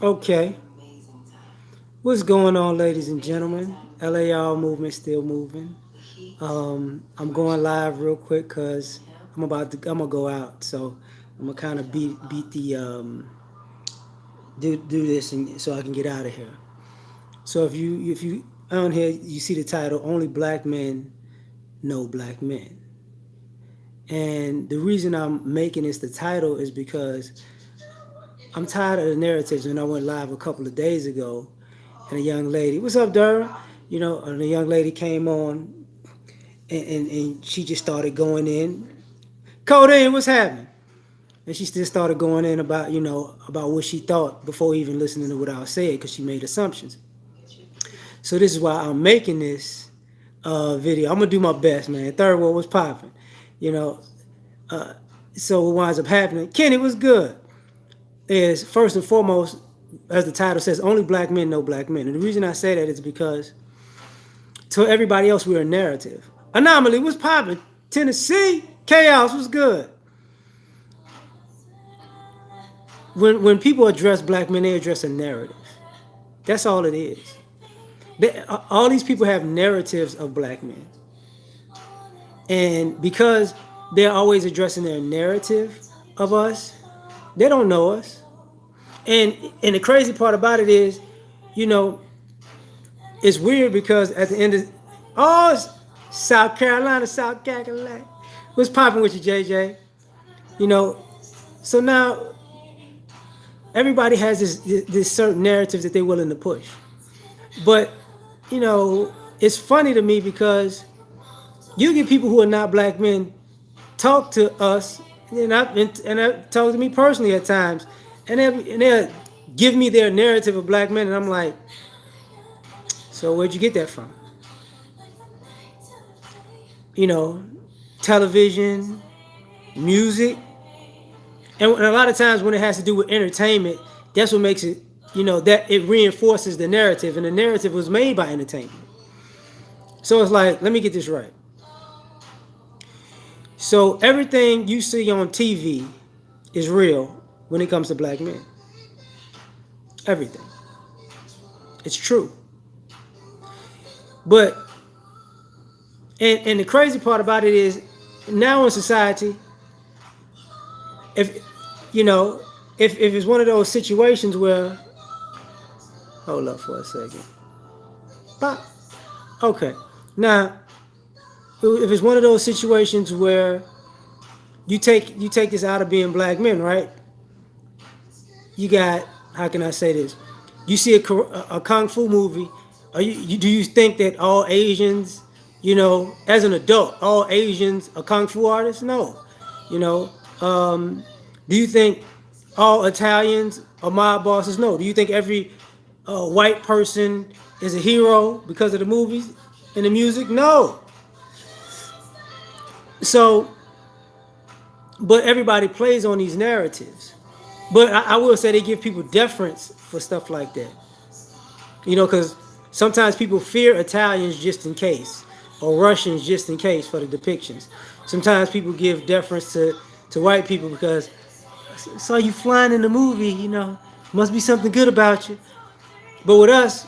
Okay. What's going on, ladies and gentlemen? L.A.R movement still moving. I'm going live real quick because I'm gonna go out, so I'm gonna kind of beat the do this and so I can get out of here. So if you on here you see the title "Only Black Men Know Black Men," and the reason I'm making this the title is because I'm tired of the narratives. And I went live a couple of days ago, and a young lady, "What's up, Durham?" And a young lady came on, and she just started going in. Codeine, what's happening? And she still started going in about about what she thought before even listening to what I was saying because she made assumptions. So this is why I'm making this video. I'm gonna do my best, man. Third world was popping, you know. Uh, so what winds up happening? Kenny, what's good? Is first and foremost, as the title says, only black men know black men. And the reason I say that is because to everybody else, we're a narrative. Anomaly, what's popping? Tennessee, chaos was good. When people address black men, they address a narrative. That's all it is. All these people have narratives of black men, and because they're always addressing their narrative of us, they don't know us. And the crazy part about it is, you know, it's weird because at the end of South Carolina, South Carolina, what's popping with you, JJ? You know, so now everybody has this certain narrative that they're willing to push. But it's funny to me because you get people who are not black men talk to us, and I talk to me personally at times, and they give me their narrative of black men, and I'm like, so where'd you get that from? You know, television, music, and a lot of times when it has to do with entertainment, that's what makes it, that it reinforces the narrative, and the narrative was made by entertainment. So it's like, let me get this right. So everything you see on TV is real when it comes to black men. Everything. It's true. But and the crazy part about it is now in society, if you know, if it's one of those situations where hold up for a second. Pop. Okay. Now, if it's one of those situations where you take this out of being black men, right? You got, how can I say this? You see a kung fu movie. Do you think that all Asians, as an adult, all Asians are kung fu artists? No. You know, do you think all Italians are mob bosses? No. Do you think every white person is a hero because of the movies and the music? No. So, but everybody plays on these narratives. But I will say they give people deference for stuff like that. Because sometimes people fear Italians just in case, or Russians just in case for the depictions. Sometimes people give deference to white people because I saw you flying in the movie, must be something good about you. But with us,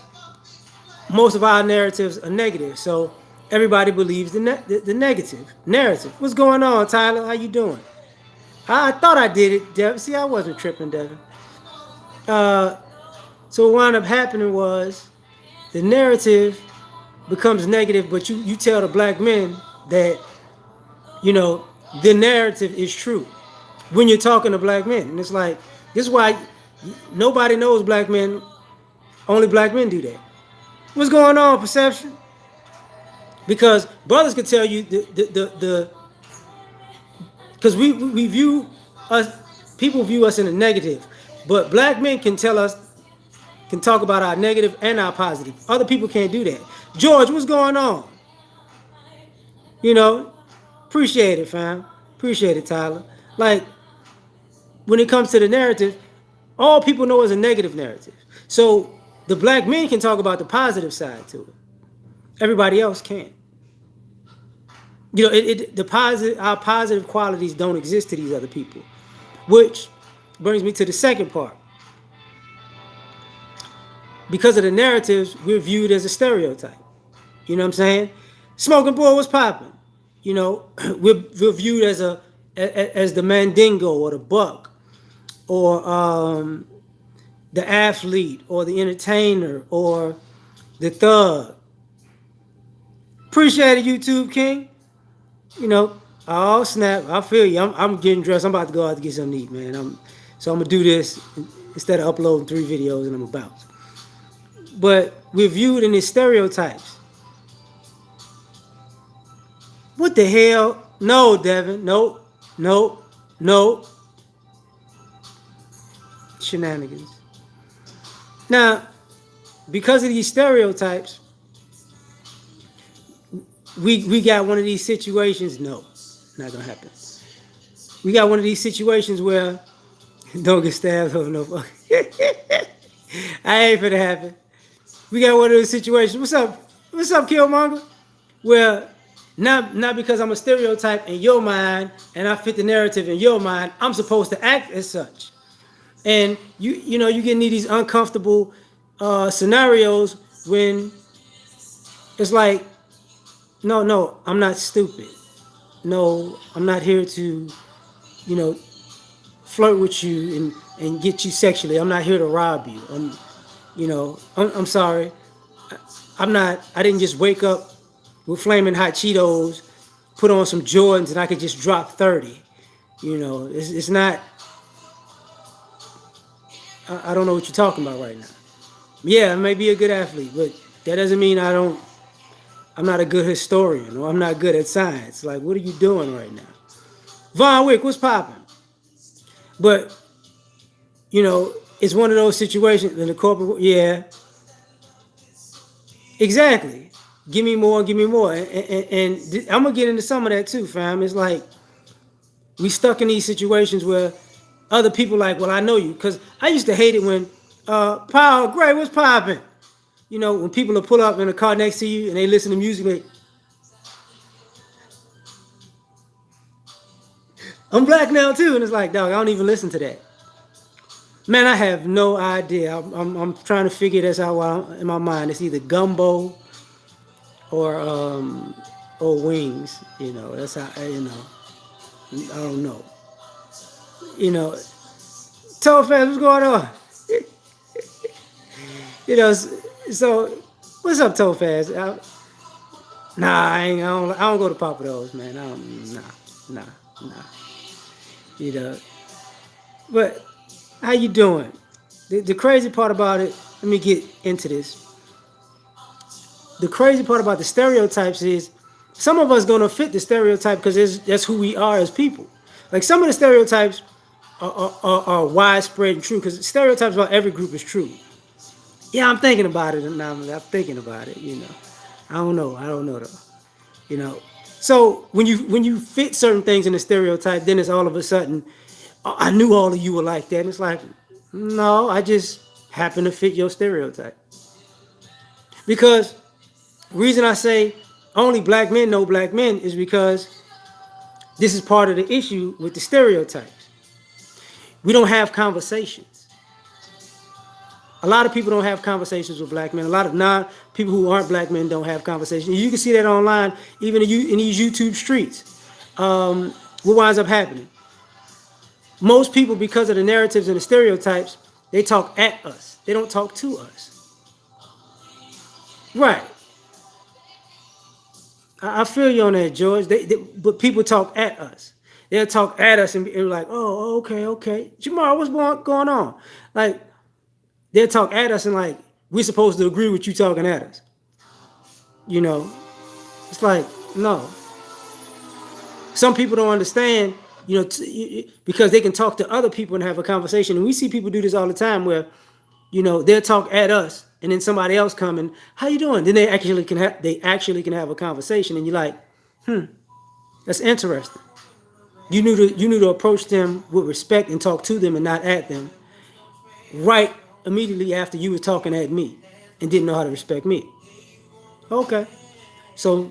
most of our narratives are negative, so everybody believes the negative narrative. What's going on, Tyler? How you doing? I thought I did it, Devin. See, I wasn't tripping, Devin. Uh, so what wound up happening was the narrative becomes negative, but you tell the black men that you know the narrative is true when you're talking to black men, and it's like this is why nobody knows black men. Only black men do that. What's going on, perception? Because brothers can tell you the because we view us, people view us in a negative, but black men can talk about our negative and our positive. Other people can't do that. George, what's going on? You know, appreciate it, fam. Appreciate it, Tyler. Like, when it comes to the narrative, all people know is a negative narrative. So the black men can talk about the positive side to it. Everybody else can't. Our positive qualities don't exist to these other people. Which brings me to the second part. because of the narratives, we're viewed as a stereotype. You know what I'm saying? Smoking boy was popping. You know, we're viewed as as the mandingo or the buck or the athlete or the entertainer or the thug. Appreciate it, YouTube King. You know, oh snap! I feel you. I'm getting dressed. I'm about to go out to get something to eat, man. So I'm gonna do this instead of uploading 3 videos and I'm about. But we're viewed in these stereotypes. What the hell? No, Devin. Nope. Nope. Nope. Shenanigans. Now, because of these stereotypes, we got one of these situations. No, not gonna happen. We got one of these situations where don't get stabbed over no fuck. I ain't finna happen. We got one of those situations. What's up? What's up, Killmonger? Where not because I'm a stereotype in your mind and I fit the narrative in your mind, I'm supposed to act as such. And you know you get into these uncomfortable scenarios when it's like, no, I'm not stupid. No, I'm not here to, you know, flirt with you and get you sexually. I'm not here to rob you. I'm sorry. I'm not. I didn't just wake up with flaming hot Cheetos, put on some Jordans, and I could just drop 30. You know, it's not. I don't know what you're talking about right now. Yeah, I may be a good athlete, but that doesn't mean I'm not a good historian or I'm not good at science. Like, what are you doing right now? Von Wick, what's popping? But, you know, it's one of those situations in the corporate, yeah, exactly. Give me more, give me more. And I'm going to get into some of that too, fam. It's like we stuck in these situations where other people like, well, I know you. Because I used to hate it when, Paul Gray, what's popping? You know, when people will pull up in a car next to you and they listen to music, like, I'm black now too. And it's like, dog, I don't even listen to that. Man, I have no idea. I'm trying to figure this out in my mind. It's either gumbo or wings. You know, that's how, you know. I don't know. You know, Toe fans, what's going on? You know, so what's up, Toe fans? Nah, I don't go to Papa Do's, man. Nah, nah. You know, but how you doing? The crazy part about it, let me get into this. The crazy part about the stereotypes is some of us gonna fit the stereotype because that's who we are as people. Like some of the stereotypes are widespread and true because stereotypes about every group is true. Yeah, I'm thinking about it, and I'm thinking about it. You know, I don't know though. You know, so when you fit certain things in a stereotype, then it's all of a sudden, "Oh, I knew all of you were like that." And it's like, no, I just happen to fit your stereotype. Because reason I say only black men know black men is because this is part of the issue with the stereotypes. We don't have conversations. A lot of people don't have conversations with black men. A lot of non people who aren't black men don't have conversations. You can see that online, even in these YouTube streets. What winds up happening? Most people, because of the narratives and the stereotypes, they talk at us. They don't talk to us. Right. I feel you on that, George. But people talk at us. They'll talk at us and be like, "Oh, okay. Jamar, what's going on?" Like, they'll talk at us and like, we're supposed to agree with you talking at us. You know, it's like, no. Some people don't understand, you know, because they can talk to other people and have a conversation. And we see people do this all the time where, you know, they'll talk at us and then somebody else come and, how you doing? Then they actually can have a conversation and you're like, that's interesting. You knew to approach them with respect and talk to them and not at them right immediately after you were talking at me and didn't know how to respect me. Okay. So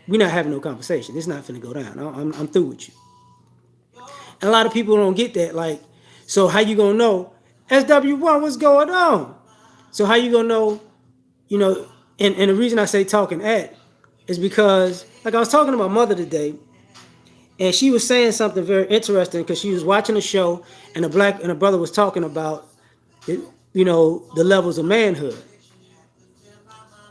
we're not having no conversation. It's not finna go down. I'm through with you. And a lot of people don't get that. Like, so how you gonna know? SW1, what's going on? So how you gonna know? You know, and the reason I say talking at is because, like, I was talking to my mother today, and she was saying something very interesting because she was watching a show, and a brother was talking about, it, the levels of manhood.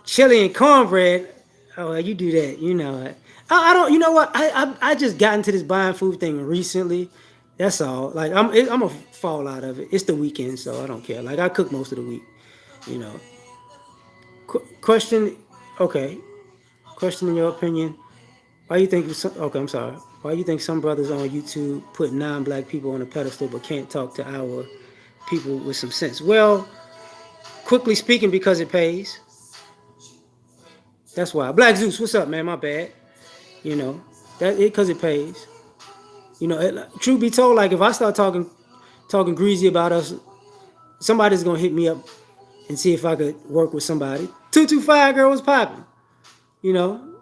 Chili and cornbread. Oh, well, you do that. You know it. I don't. You know what? I just got into this buying food thing recently. That's all. Like I'm gonna fall out of it. It's the weekend, so I don't care. Like I cook most of the week. You know. Question. Okay. Question in your opinion. Why you think? Okay, I'm sorry. Why you think some brothers on YouTube put non-black people on a pedestal but can't talk to our people with some sense? Well, quickly speaking, because it pays. That's why. Black Zeus, what's up, man? My bad. You know, that it because it pays. Truth be told, like if I start talking greasy about us, somebody's gonna hit me up and see if I could work with somebody. 225 girl was popping. You know,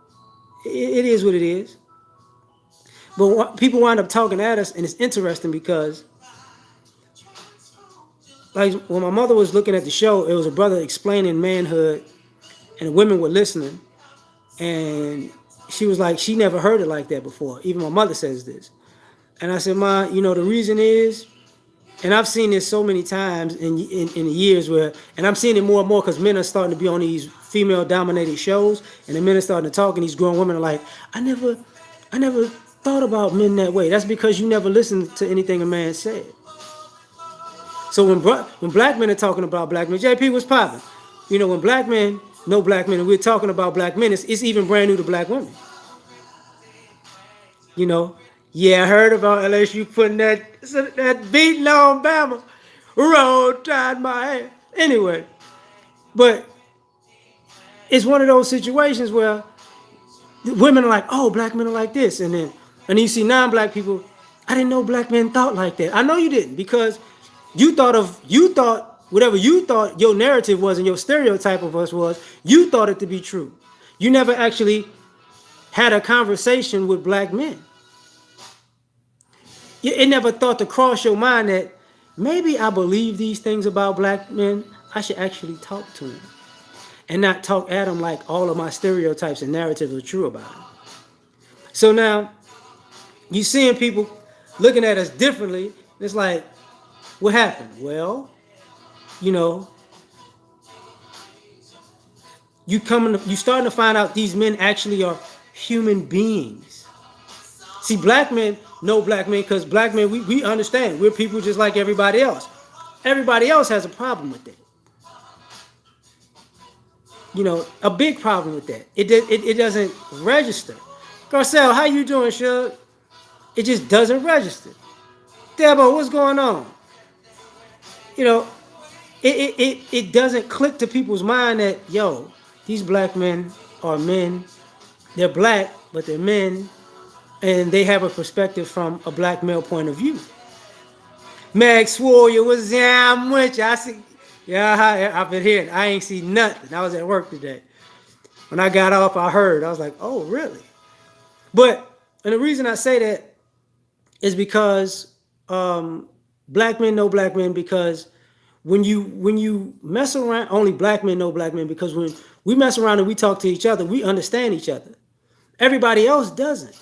it is what it is. But people wind up talking at us, and it's interesting because, like, when my mother was looking at the show, it was a brother explaining manhood, and the women were listening, and she was like, she never heard it like that before. Even my mother says this, and I said, Ma, the reason is, and I've seen this so many times in the years where, and I'm seeing it more and more because men are starting to be on these female dominated shows, and the men are starting to talk, and these grown women are like, I never thought about men that way. That's because you never listened to anything a man said. So when black men are talking about black men, JP was popping. When black men know black men, and we're talking about black men, it's even brand new to black women. You know, yeah, I heard about LSU putting that beating on Bama. Roll Tide my ass. Anyway, but it's one of those situations where women are like, oh, black men are like this, and then you see non-black people. I didn't know black men thought like that. I know you didn't because you thought whatever you thought your narrative was and your stereotype of us was, you thought it to be true. You never actually had a conversation with black men. It never thought to cross your mind that maybe I believe these things about black men. I should actually talk to them and not talk at them like all of my stereotypes and narratives are true about them. So now you seeing people looking at us differently. It's like, what happened? Well, you know, you starting to find out these men actually are human beings. See, black men know black men because black men, we understand. We're people just like everybody else. Everybody else has a problem with that. A big problem with that. It doesn't register. Garcelle, how you doing, Shug? It just doesn't register. Debo, what's going on? You know, it doesn't click to people's mind that, yo, these black men are men. They're black, but they're men, and they have a perspective from a black male point of view. Meg swore you was I'm with you. I see. Yeah, I've been here. I ain't seen nothing. I was at work today. When I got off, I heard. I was like, oh, really? And the reason I say that is because black men know black men because when you mess around, only black men know black men because when we mess around and we talk to each other, we understand each other. Everybody else doesn't.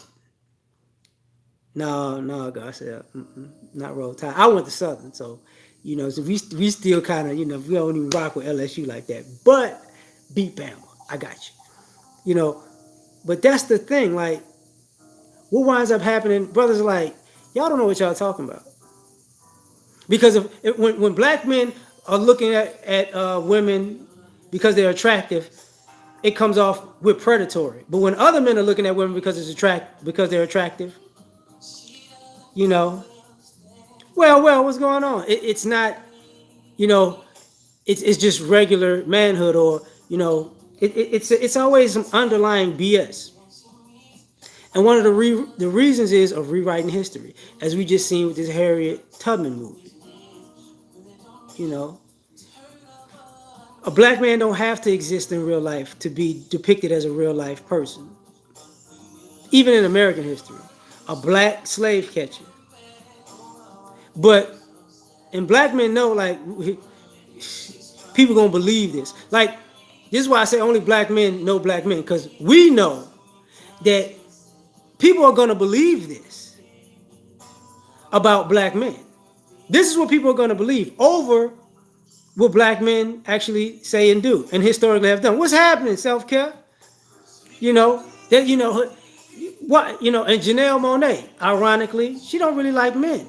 No, God said, not Roll Tide. I went to Southern, so so we still kind of we don't even rock with LSU like that. But beat Bama, I got you. But that's the thing. Like, what winds up happening? Brothers are like, y'all don't know what y'all talking about because when black men are looking at women because they're attractive, it comes off with predatory. But when other men are looking at women because they're attractive, you know, well, what's going on? It's not, it's just regular manhood, or it's always some underlying BS. And one of the reasons is of rewriting history, as we just seen with this Harriet Tubman movie. A black man don't have to exist in real life to be depicted as a real life person. Even in American history, a black slave catcher. But and black men know, like, people people gonna believe this. Like, this is why I say only black men know black men, because we know that people are gonna believe this about black men. This is what people are gonna believe over what black men actually say and do and historically have done. What's happening? Self-care. You know, that what and Janelle Monáe, ironically, she don't really like men.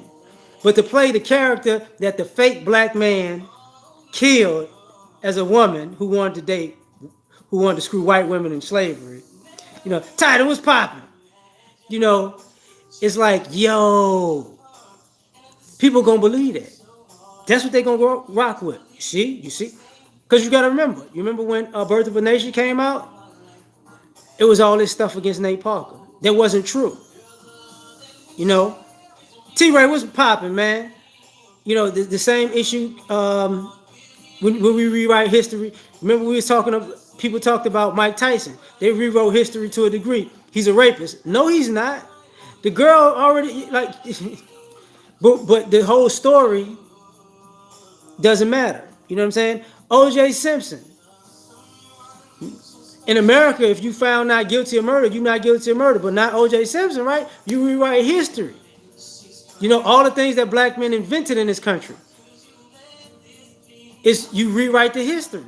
But to play the character that the fake black man killed as a woman who wanted to date, who wanted to screw white women in slavery, title was popping. You know, it's like, yo, people gonna believe that. That's what they gonna rock with. You see, because you gotta remember. You remember when Birth of a Nation came out? It was all this stuff against Nate Parker that wasn't true. You know, T-Ray was popping, man. The same issue when we rewrite history. Remember we was people talked about Mike Tyson. They rewrote history to a degree. He's a rapist. No, he's not. The girl already but the whole story doesn't matter. You know what I'm saying? O.J. Simpson. In America, if you found not guilty of murder, you're not guilty of murder. But not O.J. Simpson, right? You rewrite history. All the things that black men invented in this country. You rewrite the history.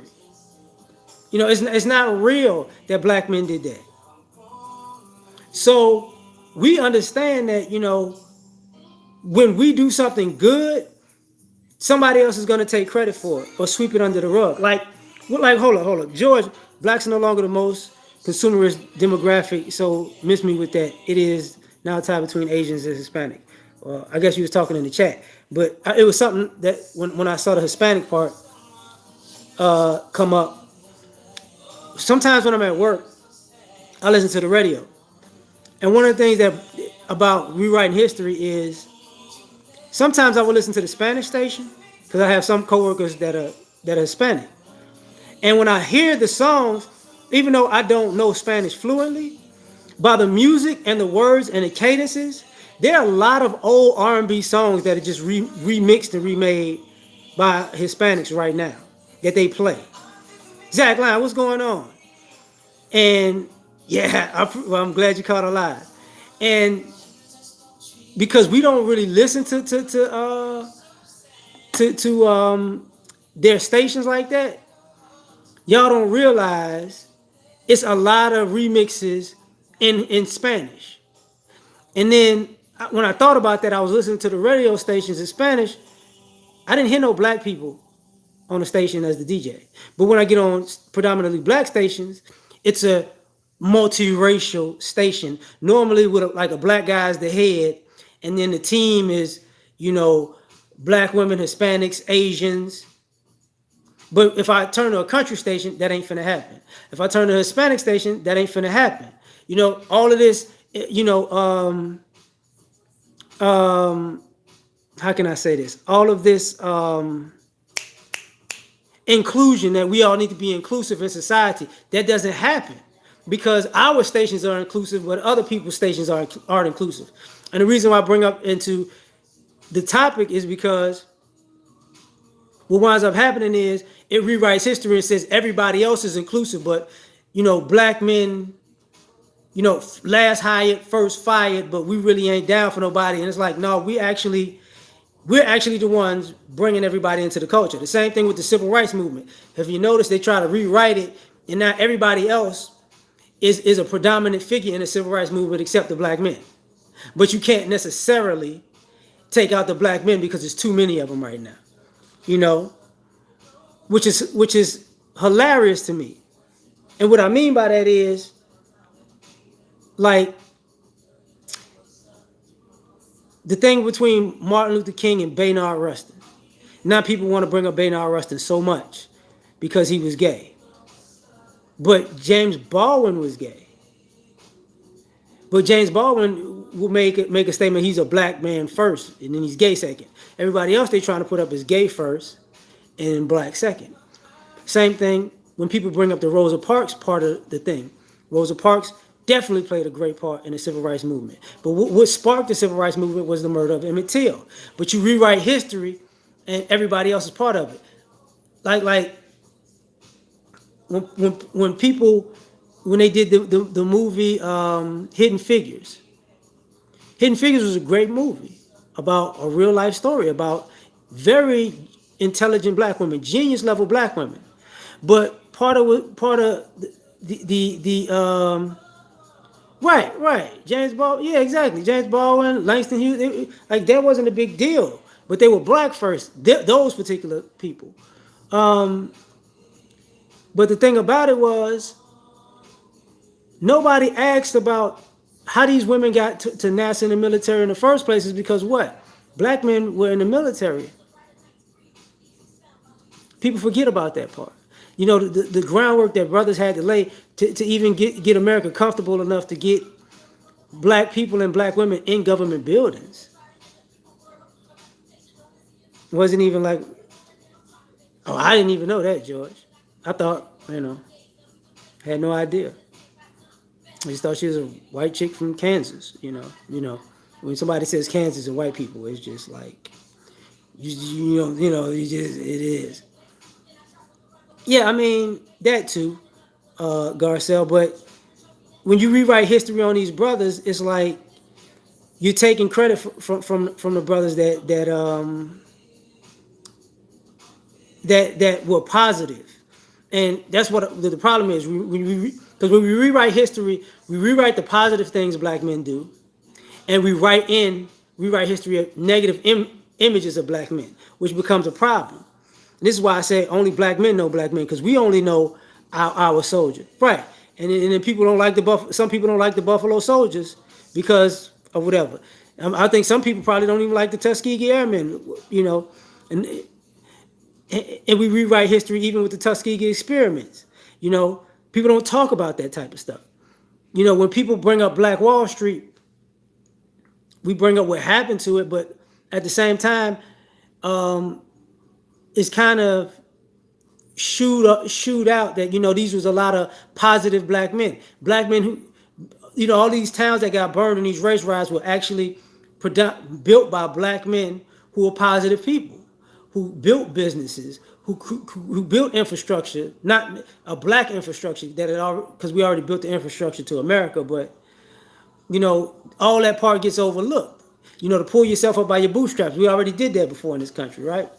It's not real that black men did that. So we understand that, when we do something good, somebody else is going to take credit for it or sweep it under the rug. Hold up. George, blacks are no longer the most consumerist demographic, so miss me with that. It is now a tie between Asians and Hispanic. I guess you was talking in the chat. But it was something that when I saw the Hispanic part come up, sometimes when I'm at work, I listen to the radio. And one of the things that about rewriting history is sometimes I will listen to the Spanish station because I have some coworkers that are Hispanic. And when I hear the songs, even though I don't know Spanish fluently, by the music and the words and the cadences, there are a lot of old R&B songs that are just remixed and remade by Hispanics right now that they play. Zach Line, what's going on? And yeah, I'm glad you caught a lie. And because we don't really listen to their stations like that, y'all don't realize it's a lot of remixes in Spanish. And then when I thought about that, I was listening to the radio stations in Spanish. I didn't hear no black people on the station as the DJ. But when I get on predominantly black stations, it's a multiracial station. Normally with a black guy as the head, and then the team is, black women, Hispanics, Asians. But if I turn to a country station, that ain't finna happen. If I turn to a Hispanic station, that ain't finna happen. All of this, how can I say this? All of this inclusion that we all need to be inclusive in society, that doesn't happen because our stations are inclusive, but other people's stations aren't inclusive. And the reason why I bring up into the topic is because what winds up happening is it rewrites history and says everybody else is inclusive, but black men, last hired, first fired, but we really ain't down for nobody. And it's like, no, we're actually the ones bringing everybody into the culture. The same thing with the civil rights movement. If you notice, they try to rewrite it, and now everybody else is a predominant figure in the civil rights movement except the black men. But you can't necessarily take out the black men because there's too many of them right now. Which is hilarious to me. And what I mean by that is, like, the thing between Martin Luther King and Bayard Rustin. Now people want to bring up Bayard Rustin so much because he was gay. But James Baldwin was gay. But James Baldwin will make a statement he's a black man first, and then he's gay second. Everybody else they trying to put up is gay first and black second. Same thing when people bring up the Rosa Parks part of the thing. Rosa Parks definitely played a great part in the civil rights movement. But what sparked the civil rights movement was the murder of Emmett Till. But you rewrite history, and everybody else is part of it. Like when people when they did the movie Hidden Figures. Hidden Figures was a great movie about a real life story about very intelligent black women, genius level black women. But part of the right, James Baldwin, yeah, exactly, James Baldwin, Langston Hughes, like that wasn't a big deal, but they were black first. Those particular people. Um, but the thing about it was nobody asked about how these women got to NASA in the military in the first place. Is because what black men were in the military. People forget about that part. You know, the groundwork that brothers had to lay to even get America comfortable enough to get black people and black women in government buildings. It wasn't even like, oh, I didn't even know that, George. I thought, had no idea. I just thought she was a white chick from Kansas. When somebody says Kansas and white people, it's just like, you just it is. Yeah, I mean that too, Garcelle. But when you rewrite history on these brothers, it's like you're taking credit from the brothers that were positive, and that's what the problem is. Because when we rewrite history, we rewrite the positive things black men do, and we write history of negative images of black men, which becomes a problem. And this is why I say only black men know black men, because we only know our soldier, right? And then people don't like some people don't like the Buffalo Soldiers because of whatever. I think some people probably don't even like the Tuskegee Airmen, and and we rewrite history even with the Tuskegee experiments. You know, people don't talk about that type of stuff. When people bring up Black Wall Street, we bring up what happened to it, but at the same time, it's kind of shoot out that these was a lot of positive black men who all these towns that got burned in these race riots were actually built by black men who were positive people, who built businesses, who built infrastructure, not a black infrastructure that it all because we already built the infrastructure to America, but all that part gets overlooked. To pull yourself up by your bootstraps. We already did that before in this country, right?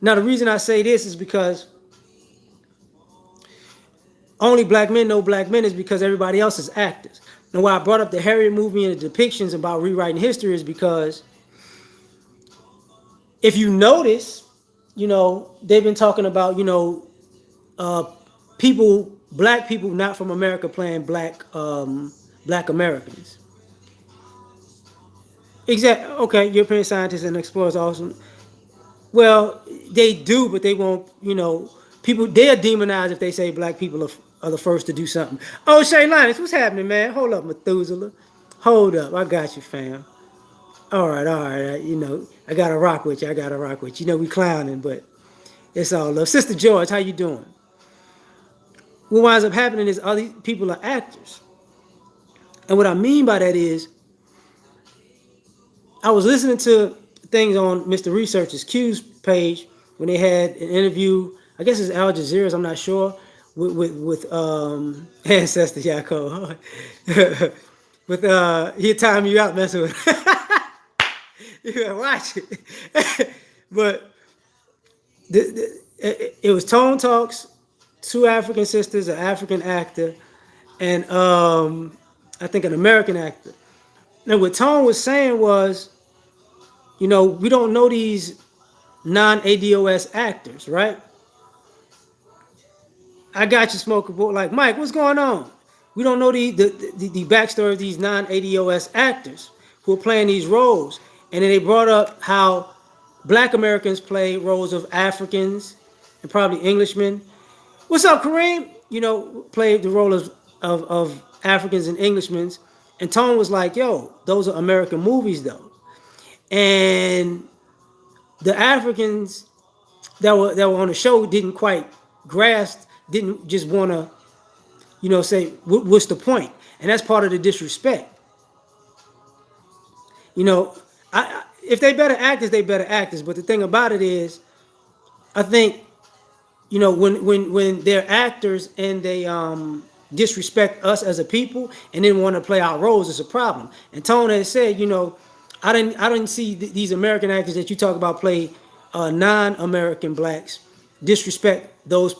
Now the reason I say this is because only black men know black men is because everybody else is actors. And why I brought up the Harriet movie and the depictions about rewriting history is because if you notice, they've been talking about, uh, black people not from America playing black Americans. Exactly. Okay, European scientists and explorers also. Well, they do, but they won't. People they're demonized if they say black people are the first to do something. Oh, Shay Linus, what's happening, man? Hold up, Methuselah. Hold up, I got you, fam. All right, all right. I gotta rock with you. I gotta rock with you. We clowning, but it's all love. Sister George, how you doing? What winds up happening is all these people are actors, and what I mean by that is I was listening to things on Mr. Researcher's Q's page when they had an interview. I guess it's Al Jazeera's. I'm not sure with ancestor Yaakov. With he'll time you out messing with. You gotta watch it. But it was Tone Talks, two African sisters, an African actor, and I think an American actor. And what Tone was saying was, we don't know these non-ADOS actors, right? I got you, Smoker Boy. Like, Mike, what's going on? We don't know the backstory of these non-ADOS actors who are playing these roles. And then they brought up how black Americans play roles of Africans and probably Englishmen. What's up, Kareem? Played the role of Africans and Englishmen. And Tone was like, yo, those are American movies, though. And the Africans that were on the show didn't quite grasp, didn't just want to, say what's the point, and that's part of the disrespect. You know, if they better actors, they better actors. But the thing about it is, I think when they're actors and they disrespect us as a people and then want to play our roles, it's a problem. And Tone has said, I didn't see these American actors that you talk about play non-American blacks disrespect those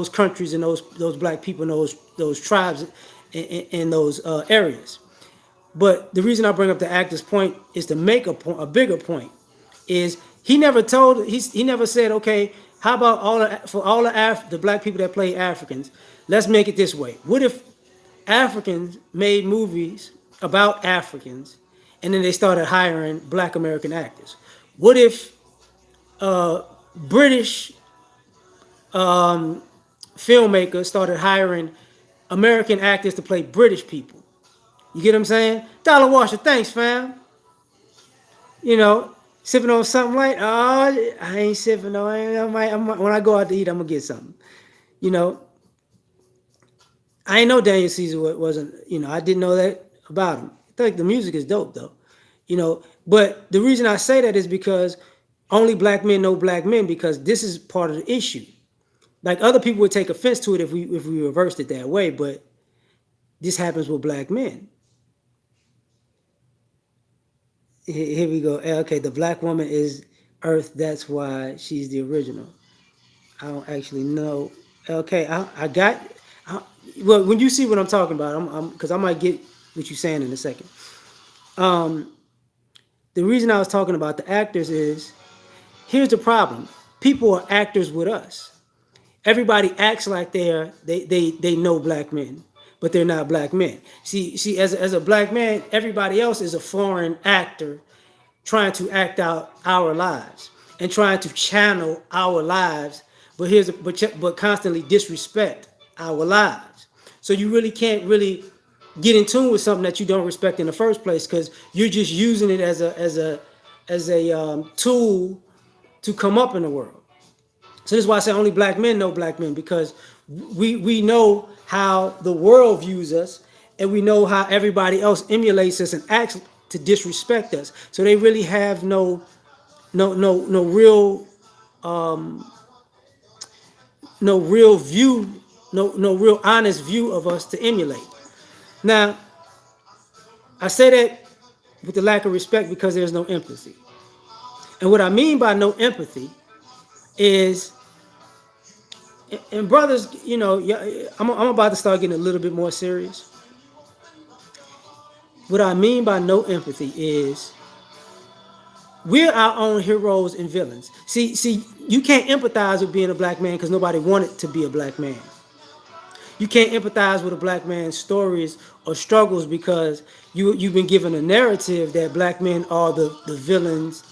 countries and those black people and those tribes in those areas. But the reason I bring up the actor's point is to make a bigger point. Is he never said, okay, how about for all the black people that play Africans, let's make it this way. What if Africans made movies about Africans, and then they started hiring black American actors? What if British filmmakers started hiring American actors to play British people? You get what I'm saying? Dollar Washer, thanks, fam. You know, sipping on something like, oh, I ain't sipping on. When I go out to eat, I'm gonna get something. You know, I ain't know Daniel Caesar wasn't. I didn't know that about him. I think the music is dope though. But the reason I say that is because only black men know black men, because this is part of the issue. Like, other people would take offense to it if we reversed it that way, but this happens with black men. Here we go. Okay, the black woman is Earth. That's why she's the original. I don't actually know. Okay, I got. I, well, when you see what I'm talking about, because I might get what you're saying in a second. Um, the reason I was talking about the actors is, here's the problem. People are actors with us. Everybody acts like they know black men, but they're not black men. See, as a black man, everybody else is a foreign actor trying to act out our lives and trying to channel our lives, but constantly disrespect our lives. So you really can't really get in tune with something that you don't respect in the first place, because you're just using it as a tool to come up in the world. So this is why I say only black men know black men, because we know how the world views us, and we know how everybody else emulates us and acts to disrespect us. So they really have no real no real view, no real honest view of us to emulate. Now, I say that with the lack of respect because there's no empathy. And what I mean by no empathy is, and brothers, I'm about to start getting a little bit more serious. What I mean by no empathy is, we're our own heroes and villains. See, you can't empathize with being a black man because nobody wanted to be a black man. You can't empathize with a black man's stories or struggles because you've been given a narrative that black men are the villains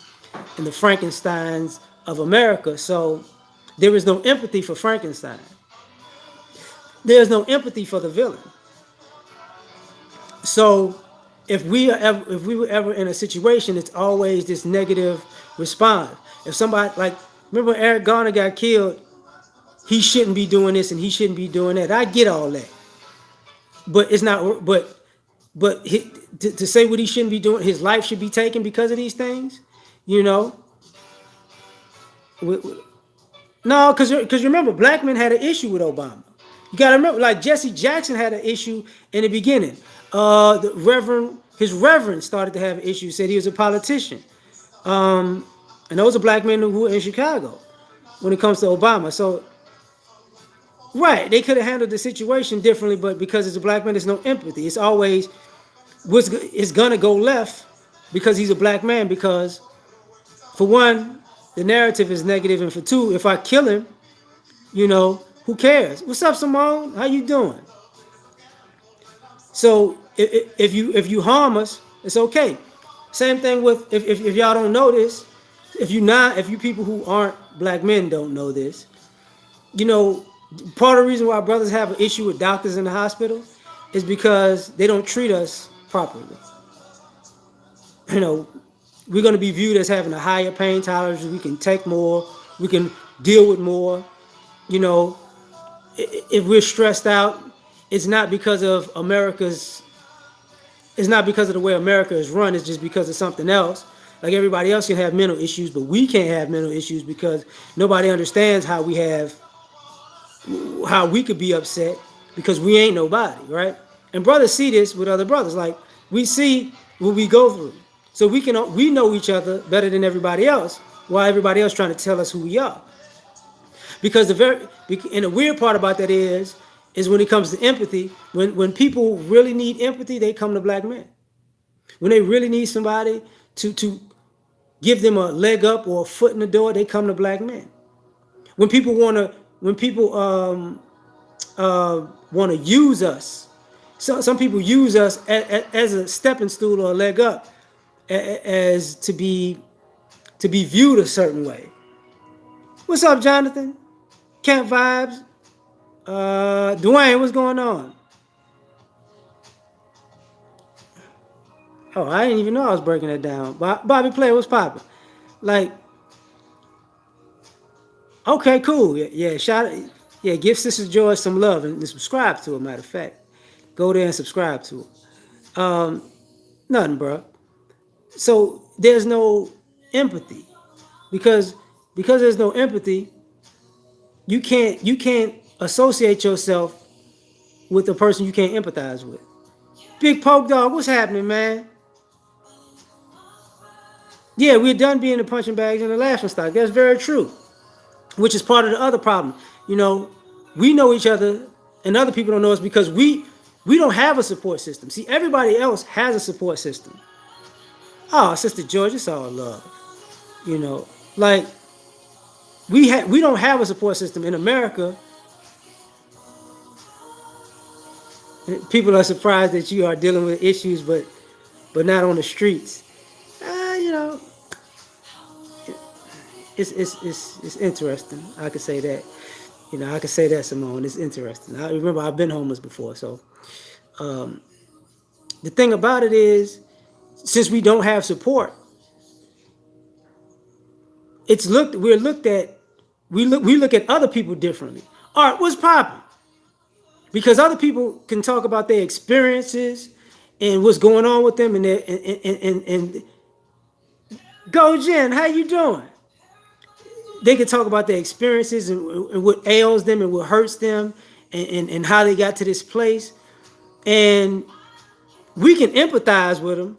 and the Frankensteins of America. So there is no empathy for Frankenstein. There's no empathy for the villain. So if we were ever in a situation, it's always this negative response. If somebody, like, remember Eric Garner got killed, he shouldn't be doing this and he shouldn't be doing that. I get all that, but it's not. To say what he shouldn't be doing, his life should be taken because of these things. You know, no, because remember, black men had an issue with Obama. You got to remember, like Jesse Jackson had an issue in the beginning. His reverend started to have an issue. Said he was a politician, and those are black men who were in Chicago when it comes to Obama. So, right, they could have handled the situation differently, but because it's a black man, there's no empathy. It's always it's gonna go left because he's a black man. Because, for one, the narrative is negative, and for two, if I kill him, who cares? What's up, Simone? How you doing? So if you harm us, it's okay. Same thing with, if y'all don't know this, if you people who aren't black men don't know this, part of the reason why brothers have an issue with doctors in the hospital is because they don't treat us properly. We're going to be viewed as having a higher pain tolerance. We can take more. We can deal with more. If we're stressed out, it's not because of America's. It's not because of the way America is run. It's just because of something else. Like, everybody else can have mental issues, but we can't have mental issues because nobody understands how we have how we could be upset because we ain't nobody, right? And brothers see this with other brothers. Like we see what we go through, so we know each other better than everybody else. While everybody else trying to tell us who we are, because the weird part about that is when it comes to empathy, when people really need empathy, they come to black men. When they really need somebody to give them a leg up or a foot in the door, they come to black men. When people want to use us, some people use us as a stepping stool or a leg up, as to be viewed a certain way. What's up, Jonathan? Camp vibes. Dwayne, what's going on? Oh, I didn't even know I was breaking it down. Bobby Player, what's popping? Like, okay, cool. Yeah, yeah, give Sister George some love and subscribe to her. Matter of fact, go there and subscribe to her. Nothing, bro. So there's no empathy because there's no empathy. You can't associate yourself with a person you can't empathize with. Big Poke Dog, what's happening, man? Yeah, we're done being the punching bags and the laughing stock. That's very true. Which is part of the other problem. You know, we know each other, and other people don't know us because we don't have a support system. See, everybody else has a support system. Oh, Sister George, it's all love. You know, like we don't have a support system in America. People are surprised that you are dealing with issues, but not on the streets. You know, it's interesting. I could say that. You know, I could say that, Simone. It's interesting. I remember I've been homeless before, so the thing about it is, since we don't have support, we're looked at we look at other people differently. All right, what's popping? Because other people can talk about their experiences and what's going on with them, and and go Jen, how you doing? They can talk about their experiences and what ails them and what hurts them, and how they got to this place, and we can empathize with them.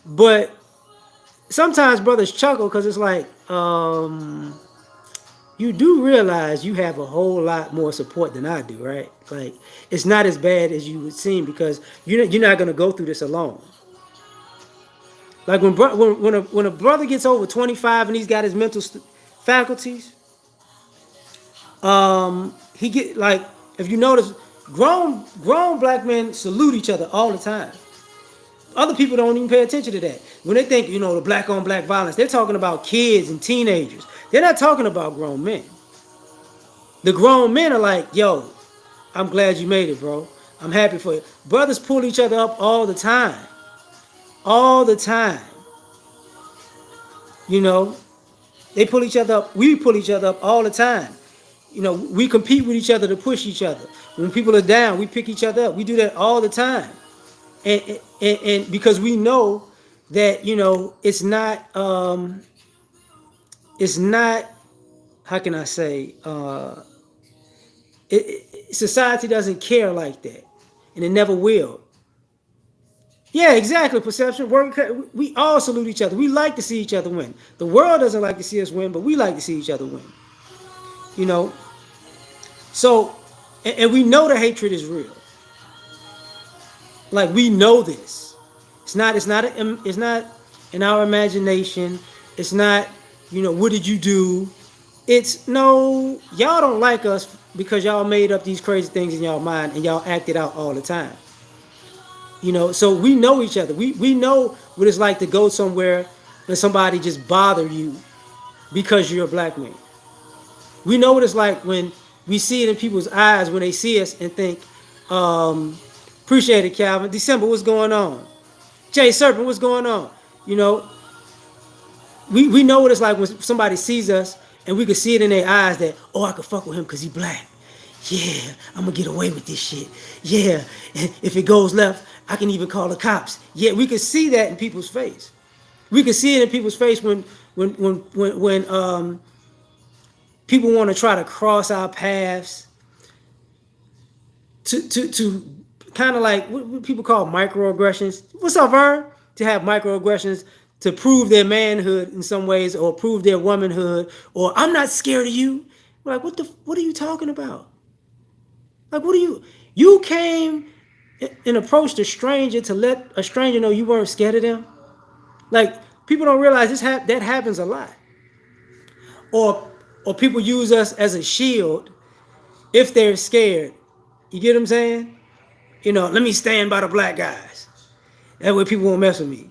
But sometimes brothers chuckle because it's like, you do realize you have a whole lot more support than I do, right? Like, it's not as bad as you would seem because you're not going to go through this alone. Like when a brother gets over 25 and he's got his mental faculties, he get like, if you notice, grown black men salute each other all the time. Other people don't even pay attention to that. When they think, the black on black violence, they're talking about kids and teenagers. They're not talking about grown men. The grown men are like, yo, I'm glad you made it, bro. I'm happy for you. Brothers pull each other up all the time. All the time. They pull each other up. We pull each other up all the time. We compete with each other to push each other. When people are down, we pick each other up. We do that all the time. And because we know that, it's not, how can I say, society doesn't care like that, and it never will. Yeah, exactly. Perception. We all salute each other. We like to see each other win. The world doesn't like to see us win, but we like to see each other win. You know. So, and we know the hatred is real. Like, we know this. It's not in our imagination. It's not, what did you do? It's no, y'all don't like us because y'all made up these crazy things in y'all mind and y'all act it out all the time. So we know each other. We know what it's like to go somewhere and somebody just bother you because you're a black man. We know what it's like when we see it in people's eyes when they see us and think, appreciate it, Calvin. December, what's going on? Jay Serpent, what's going on? We know what it's like when somebody sees us and we can see it in their eyes that, oh, I could fuck with him because he black. Yeah, I'm going to get away with this shit. Yeah, and if it goes left, I can even call the cops. Yeah, we can see that in people's face. We can see it in people's face when people want to try to cross our paths to kind of like what people call microaggressions. What's up, Vern? To have microaggressions to prove their manhood in some ways, or prove their womanhood, or I'm not scared of you. We're like, what are you talking about? Like, what are you came and approached a stranger to let a stranger know you weren't scared of them? Like, people don't realize that happens a lot. Or or people use us as a shield if they're scared. You get what I'm saying? Let me stand by the black guys. That way people won't mess with me.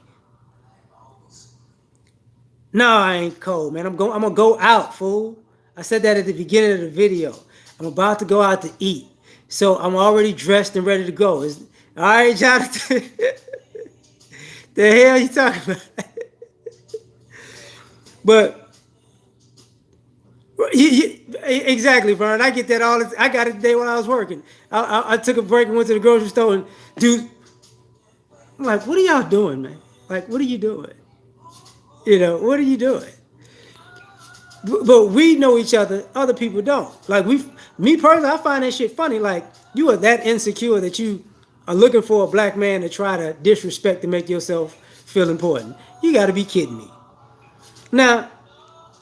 No, I ain't cold, man. I'm gonna go out, fool. I said that at the beginning of the video. I'm about to go out to eat. So I'm already dressed and ready to go. All right, Jonathan? The hell you talking about? But exactly, Vern. I get that I got it today when I was working. I took a break and went to the grocery store and dude, I'm like, what are y'all doing, man? Like, what are you doing? What are you doing? But we know each other. Other people don't. Like me personally, I find that shit funny. Like you are that insecure that you are looking for a black man to try to disrespect to make yourself feel important. You got to be kidding me. Now,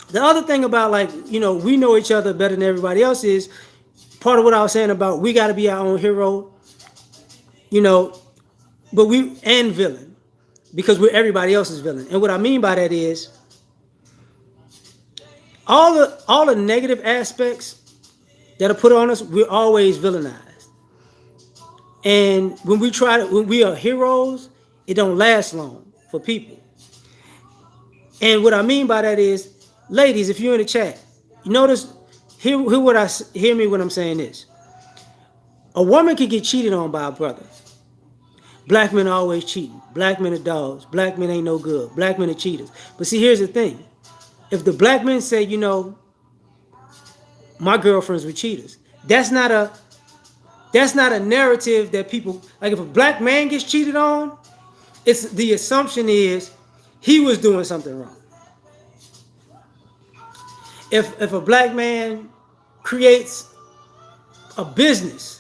the other thing about like we know each other better than everybody else is part of what I was saying about we got to be our own hero. You know, but we and villain because we're everybody else's villain. And what I mean by that is all the negative aspects that are put on us, we're always villainized. And when we are heroes, it don't last long for people. And what I mean by that is, ladies, if you're in the chat, you notice, hear me when I'm saying this. A woman can get cheated on by a brother. Black men are always cheating. Black men are dogs. Black men ain't no good. Black men are cheaters. But see, here's the thing. If the black men say, my girlfriends were cheaters, that's not a narrative that people like. If a black man gets cheated on, it's the assumption is he was doing something wrong. If a black man creates a business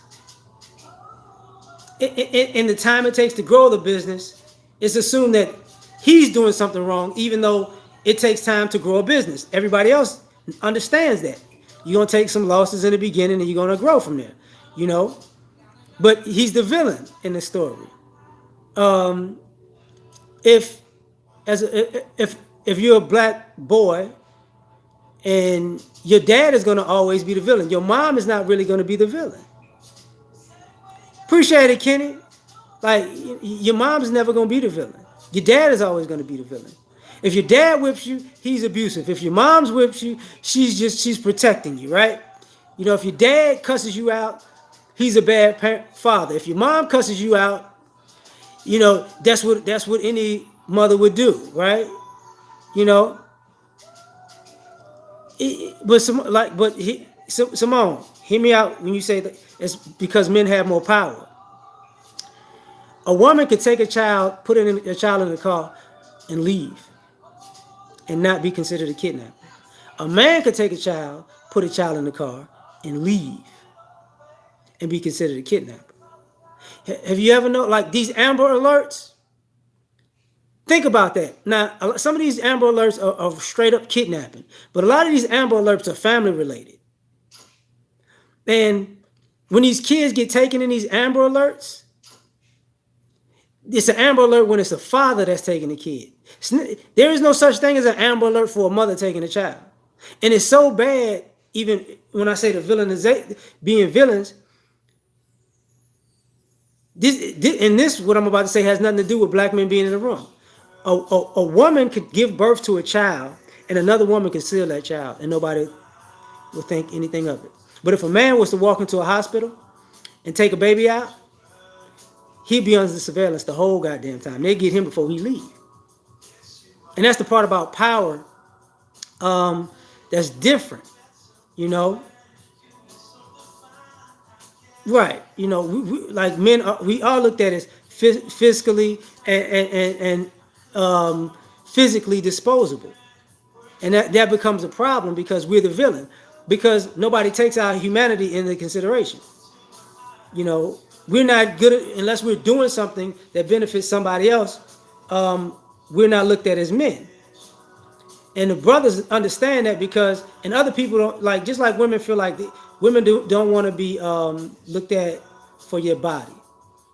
in the time it takes to grow the business, it's assumed that he's doing something wrong, even though it takes time to grow a business. Everybody else understands that. You're going to take some losses in the beginning and you're going to grow from there, But he's the villain in the story. If as a, if you're a black boy and your dad is going to always be the villain, your mom is not really going to be the villain. Appreciate it, Kenny. Like, your mom's never going to be the villain. Your dad is always going to be the villain. If your dad whips you, he's abusive. If your mom's whips you, she's protecting you, right? If your dad cusses you out, he's a bad father. If your mom cusses you out, that's what any mother would do, right? Simone, hear me out when you say that it's because men have more power. A woman could take a child, put a child in the car, and leave, and not be considered a kidnapper. A man could take a child, put a child in the car, and leave, and be considered a kidnapper. Have you ever known, like these Amber Alerts? Think about that. Now, some of these Amber Alerts are straight up kidnapping, but a lot of these Amber Alerts are family related. And when these kids get taken in these Amber Alerts, it's an Amber Alert when it's a father that's taking the kid. There is no such thing as an Amber Alert for a mother taking a child. And it's so bad, even when I say the villainization, being villains, this, what I'm about to say has nothing to do with black men being in the room. A woman could give birth to a child and another woman could steal that child and nobody will think anything of it. But if a man was to walk into a hospital and take a baby out, he'd be under surveillance the whole goddamn time. They get him before he leave. And that's the part about power that's different, Right. We like men, we are looked at as fiscally and physically disposable. And that becomes a problem because we're the villain. Because nobody takes our humanity into consideration. You know, we're not good at, unless we're doing something that benefits somebody else. We're not looked at as men. And the brothers understand that because, and other people don't like, just like women feel like women don't want to be looked at for your body.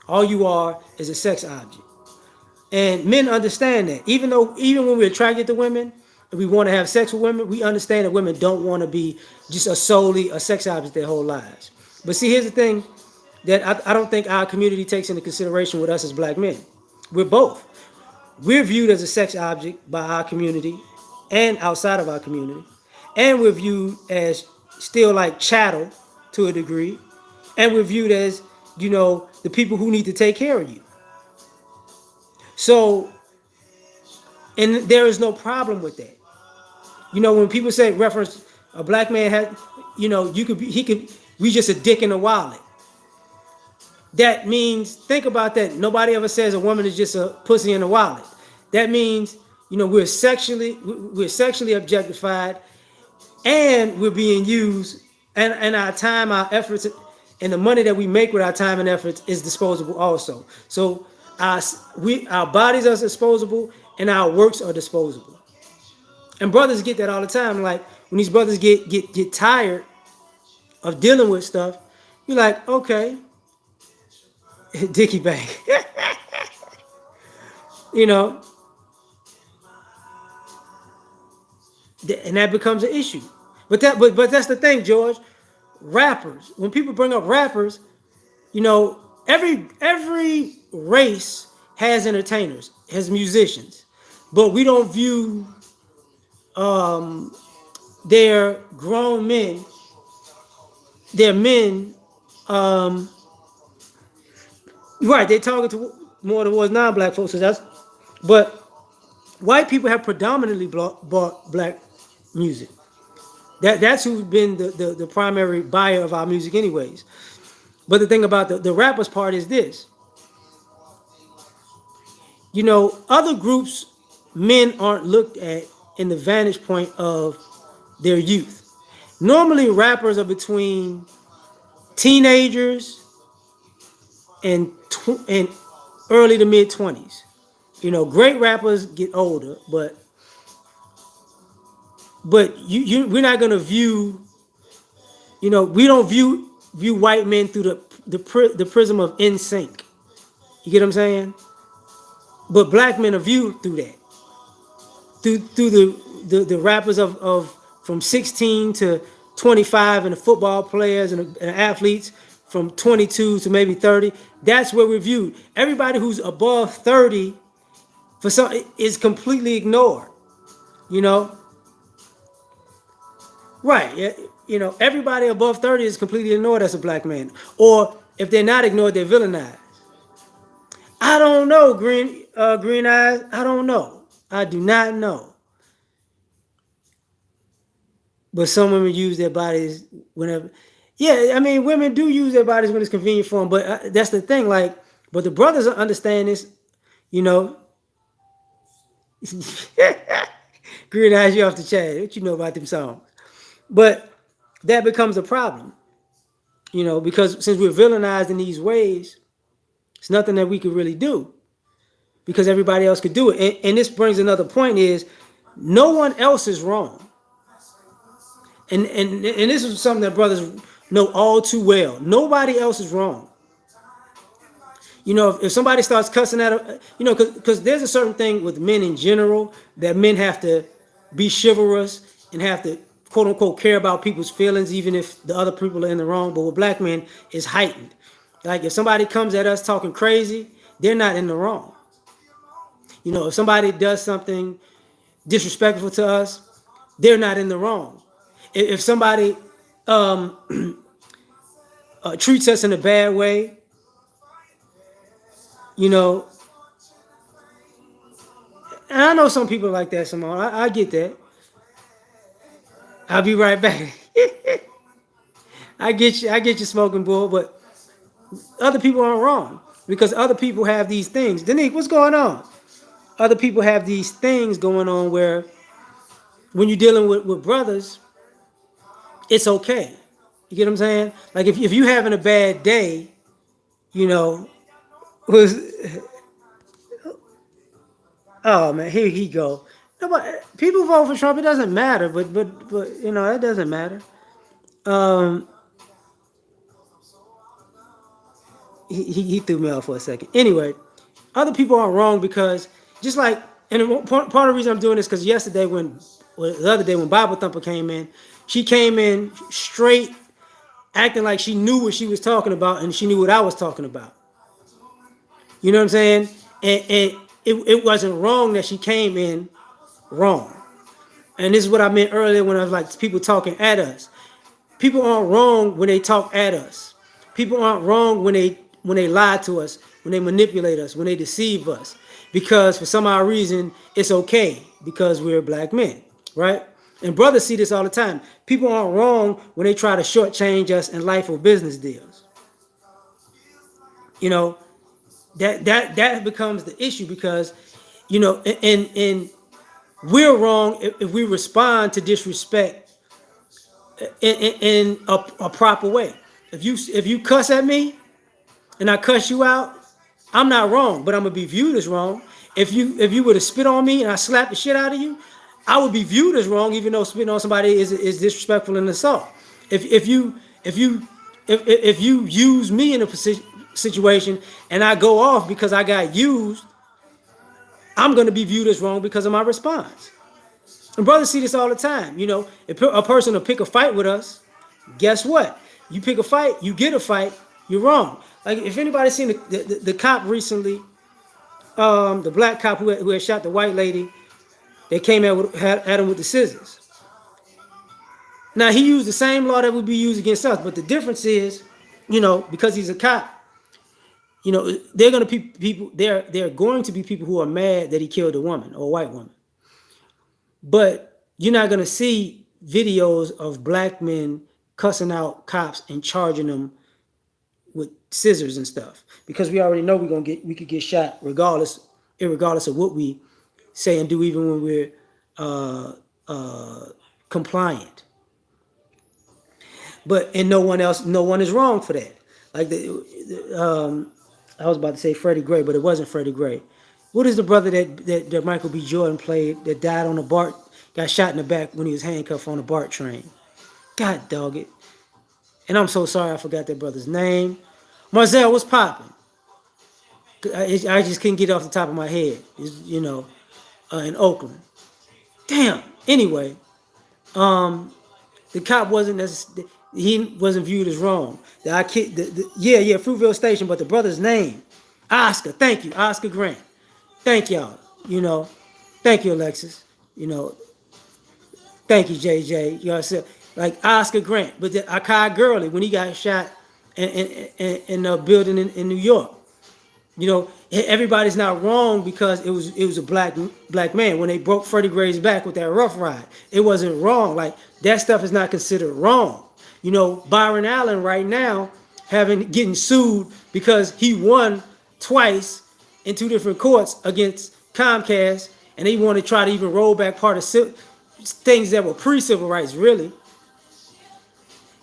All you are is a sex object. And men understand that. Even when we're attracted to women and we want to have sex with women, we understand that women don't want to be just solely a sex object their whole lives. But see, here's the thing that I don't think our community takes into consideration with us as black men. We're both. We're viewed as a sex object by our community and outside of our community. And we're viewed as still like chattel to a degree. And we're viewed as, the people who need to take care of you. So, and there is no problem with that. When people say reference a black man had, we just a dick in a wallet. That means, think about that. Nobody ever says a woman is just a pussy in a wallet. That means, we're sexually objectified, and we're being used, and our time, our efforts, and the money that we make with our time and efforts is disposable also. So our bodies are disposable, and our works are disposable. And brothers get that all the time. Like when these brothers get tired of dealing with stuff, you're like, okay, Dickie bag, you know, and that becomes an issue. But that's the thing, George. Rappers. When people bring up rappers, you know, every race has entertainers, has musicians, but we don't view their grown men, their men, right? They're talking to more towards non-black folks. So but white people have predominantly bought black music. That's who's been the primary buyer of our music, anyways. But the thing about the rappers part is this: other groups, men aren't looked at in the vantage point of their youth. Normally, rappers are between teenagers and early to mid 20s. Great rappers get older, but we're not gonna view. We don't view white men through the prism of in sync. You get what I'm saying? But black men are viewed through that. Through the rappers of from 16 to 25, and the football players and the athletes from 22 to maybe 30. That's where we're viewed. Everybody who's above 30 for some is completely ignored. You know, right? Yeah, everybody above 30 is completely ignored as a black man, or if they're not ignored, they're villainized. I don't know, green eyes. I don't know. I do not know. But some women use their bodies whenever. Yeah, I mean, women do use their bodies when it's convenient for them. But that's the thing. Like, but the brothers understand this. You know, green eyes, you off the chat. What you know about them songs? But that becomes a problem. Because since we're villainized in these ways, it's nothing that we could really do because everybody else could do it. And this brings another point: is no one else is wrong. And this is something that brothers know all too well. Nobody else is wrong. If somebody starts cussing at a, because there's a certain thing with men in general that men have to be chivalrous and have to quote unquote care about people's feelings, even if the other people are in the wrong. But with black men, it's heightened. Like if somebody comes at us talking crazy, they're not in the wrong. If somebody does something disrespectful to us, they're not in the wrong. If somebody treats us in a bad way, and I know some people like that, Simone. I get that. I'll be right back. I get you. I get you, smoking bull. But other people aren't wrong because other people have these things. Danique, what's going on? Other people have these things going on where when you're dealing with brothers, it's okay. You get what I'm saying? Like if you're having a bad day, you know, was oh man, here he go. Nobody, people vote for Trump. It doesn't matter, but you know that doesn't matter. Um, he threw me off for a second. Anyway, other people aren't wrong because just like and part of the reason I'm doing this because yesterday well, the other day when Bible Thumper came in, she came in straight acting like she knew what she was talking about and she knew what I was talking about. You know what I'm saying? And it wasn't wrong that she came in wrong. And this is what I meant earlier when I was like people talking at us. People aren't wrong when they talk at us. People aren't wrong when they lie to us, when they manipulate us, when they deceive us. Because for some odd reason it's okay because we're black men, right? And brothers see this all the time. People aren't wrong when they try to shortchange us in life or business deals. You know, that becomes the issue because, you know, and we're wrong if we respond to disrespect in a proper way. If you cuss at me and I cuss you out, I'm not wrong, but I'm gonna be viewed as wrong. If you were to spit on me and I slap the shit out of you, I would be viewed as wrong, even though spitting on somebody is disrespectful and assault. If you use me in a situation and I go off because I got used, I'm gonna be viewed as wrong because of my response. And brothers see this all the time. You know, if a person will pick a fight with us, guess what? You pick a fight, you get a fight, you're wrong. Like if anybody's seen the cop recently, the black cop who had shot the white lady, they came at him with the scissors. Now he used the same law that would be used against us, but the difference is, you know, because he's a cop, you know, they're gonna be people. They're going to be people who are mad that he killed a woman or a white woman. But you're not gonna see videos of black men cussing out cops and charging them with scissors and stuff because we already know we could get shot regardless of what we say and do, even when we're uh, uh, compliant. But and no one is wrong for that. Like I was about to say Freddie Gray, but it wasn't Freddie Gray. What is the brother that Michael B. Jordan played that died on the BART, got shot in the back when he was handcuffed on a BART train? God dog it. And I'm so sorry I forgot that brother's name. Marzel, what's popping? I just couldn't get it off the top of my head. You know, in Oakland. Damn. Anyway, the cop he wasn't viewed as wrong. Yeah, Fruitvale Station, but the brother's name, Oscar. Thank you, Oscar Grant. Thank y'all. You know, thank you, Alexis. You know, thank you, JJ. You know, so, like Oscar Grant, but the Akai Gurley when he got shot in a building in New York. You know, everybody's not wrong because it was a black man. When they broke Freddie Gray's back with that rough ride, it wasn't wrong. Like that stuff is not considered wrong. You know, Byron Allen right now getting sued because he won twice in two different courts against Comcast, and they want to try to even roll back part of things that were pre-civil rights. Really,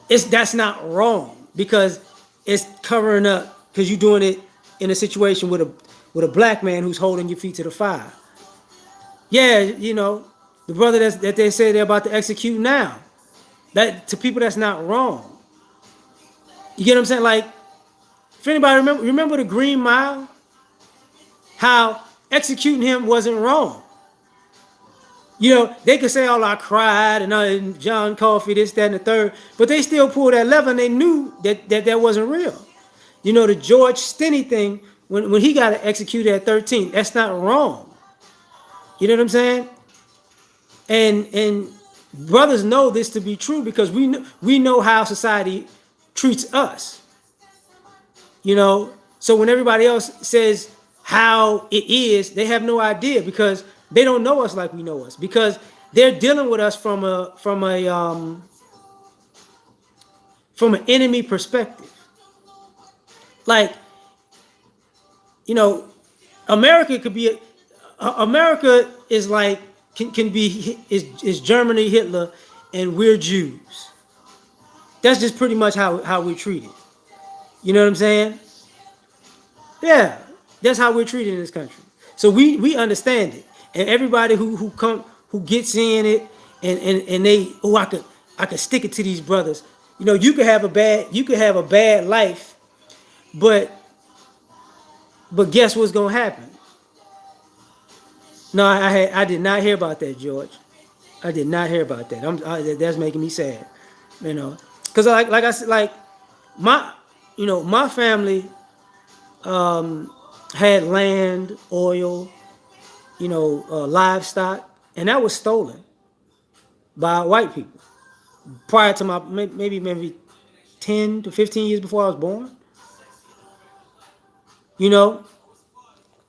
that's not wrong because it's covering up because you're doing it in a situation with a black man who's holding your feet to the fire. Yeah, you know, the brother that they say they're about to execute now. That to people that's not wrong. You get what I'm saying? Like, if anybody remember the Green Mile, how executing him wasn't wrong. You know, they could say, "Oh, I cried," and John Coffey, this, that, and the third, but they still pulled that lever, and they knew that wasn't real. You know, the George Stinney thing, when he got executed at 13, that's not wrong. You know what I'm saying? And brothers know this to be true because we know how society treats us. You know, so when everybody else says how it is, they have no idea because they don't know us like we know us because they're dealing with us from an enemy perspective. Like, you know, America could be America is like can be is Germany, Hitler, and we're Jews. That's just pretty much how we're treated. You know what I'm saying? Yeah, that's how we're treated in this country. So we understand it, and everybody who gets in it, and they, oh, I could stick it to these brothers. You know, you could have a bad life, but guess what's gonna happen? No, I did not hear about that, George. I did not hear about that. That's making me sad. You know, because like I said, like my my family had land, oil, livestock, and that was stolen by white people prior to my maybe 10 to 15 years before I was born. You know,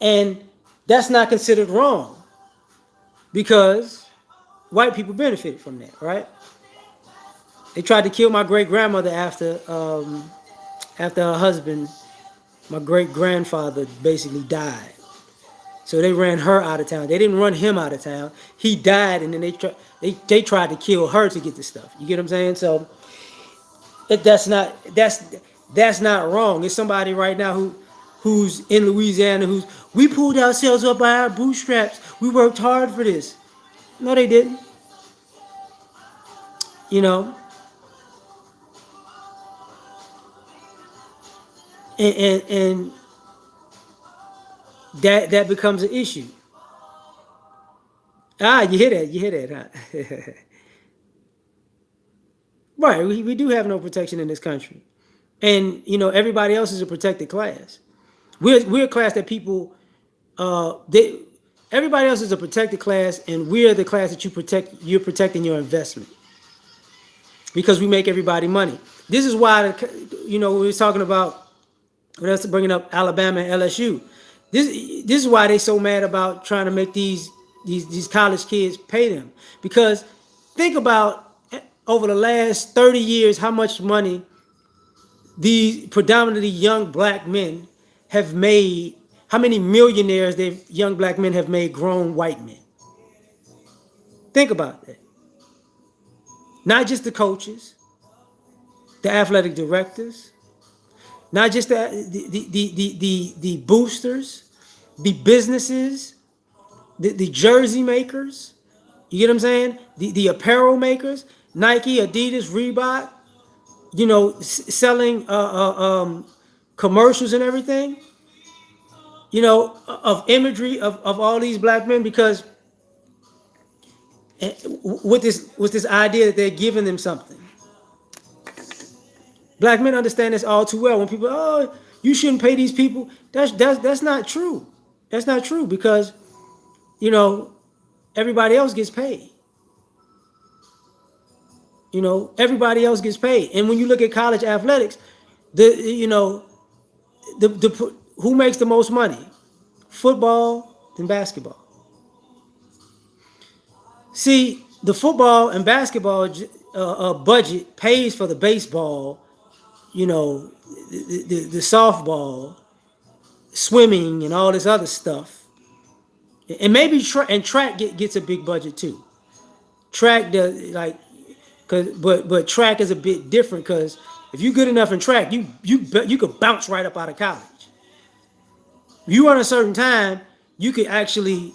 and that's not considered wrong because white people benefited from that, right? They tried to kill my great grandmother after her husband, my great grandfather, basically died. So they ran her out of town. They didn't run him out of town. He died, and then they tried to kill her to get the stuff. You get what I'm saying? So that's not wrong. It's somebody right now who's in Louisiana who's we pulled ourselves up by our bootstraps. We worked hard for this. No, they didn't. You know, and that becomes an issue. Ah, you hear that, huh? Right, we do have no protection in this country, and everybody else is a protected class. We're a class that people they everybody else is a protected class, and we're the class that you protect. You're protecting your investment because we make everybody money. This is why we were talking about what else bringing up Alabama and LSU. This is why they so mad about trying to make these college kids pay them because think about over the last 30 years how much money these predominantly young black men have made, how many millionaires they young black men have made grown white men. Think about that. Not just the coaches, the athletic directors, not just the boosters, the businesses, the jersey makers. You get what I'm saying? The apparel makers, Nike, Adidas, Reebok, selling commercials and everything, of imagery of all these black men because with this idea that they're giving them something. Black men understand this all too well. When people, oh, you shouldn't pay these people, that's not true. That's not true because you know everybody else gets paid. Everybody else gets paid. And when you look at college athletics, the you know the who makes the most money? Football and basketball. See, the football and basketball budget pays for the baseball, the softball, swimming, and all this other stuff. And maybe track gets a big budget too. Track does but track is a bit different because if you're good enough in track, you could bounce right up out of college. If you run a certain time, you could actually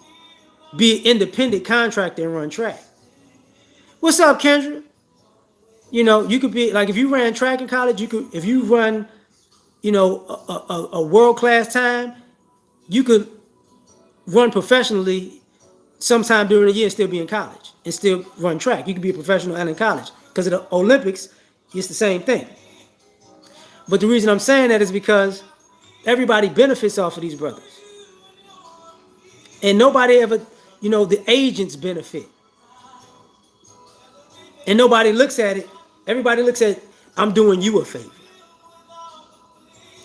be an independent contractor and run track. What's up, Kendra? You could be like if you ran track in college, you could if you run, a world class time, you could run professionally sometime during the year and still be in college and still run track. You could be a professional and in college because of the Olympics, it's the same thing. But the reason I'm saying that is because everybody benefits off of these brothers, and nobody ever, the agents benefit, and nobody looks at it. Everybody looks at I'm doing you a favor.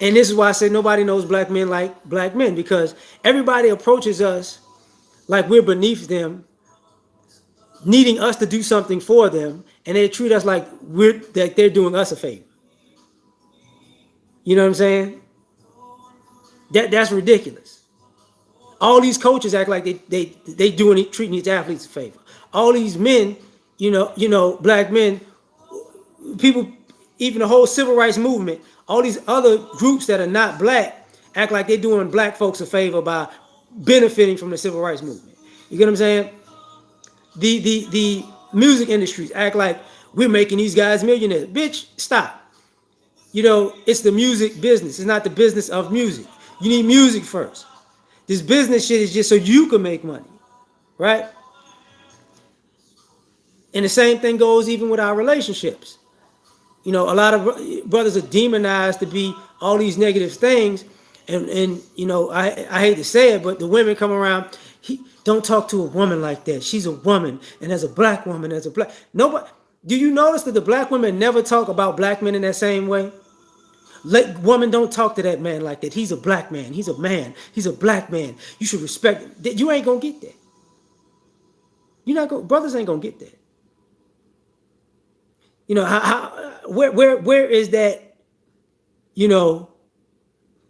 And this is why I say nobody knows black men like black men because everybody approaches us like we're beneath them, needing us to do something for them, and they treat us like they're doing us a favor. You know what I'm saying? That's ridiculous. All these coaches act like they treating these athletes a favor. All these men, black men, people, even the whole civil rights movement, all these other groups that are not black act like they're doing black folks a favor by benefiting from the civil rights movement. You get what I'm saying? The music industries act like we're making these guys millionaires. Bitch, stop. It's the music business. It's not the business of music. You need music first. This business shit is just so you can make money, right? And the same thing goes even with our relationships. A lot of brothers are demonized to be all these negative things, and I hate to say it, but the women come around. Don't talk to a woman like that. She's a woman, and as a black woman, as a black nobody. Do you notice that the black women never talk about black men in that same way? Woman, don't talk to that man like that. He's a black man. He's a man. He's a black man. You should respect him. You ain't gonna get that. You're not going. Brothers ain't gonna get that. Where is that? You know,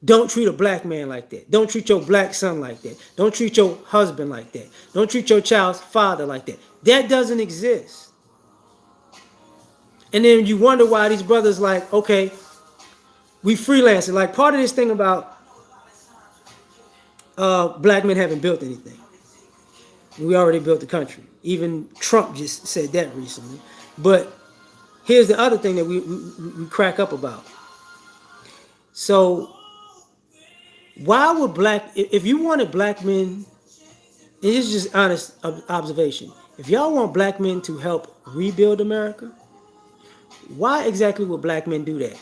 don't treat a black man like that. Don't treat your black son like that. Don't treat your husband like that. Don't treat your child's father like that. That doesn't exist. And then you wonder why these brothers like, okay, we freelancing. Like part of this thing about black men haven't built anything. We already built the country. Even Trump just said that recently. But here's the other thing that we crack up about. So why would if you wanted black men, and this is just honest observation, if y'all want black men to help rebuild America, why exactly would black men do that?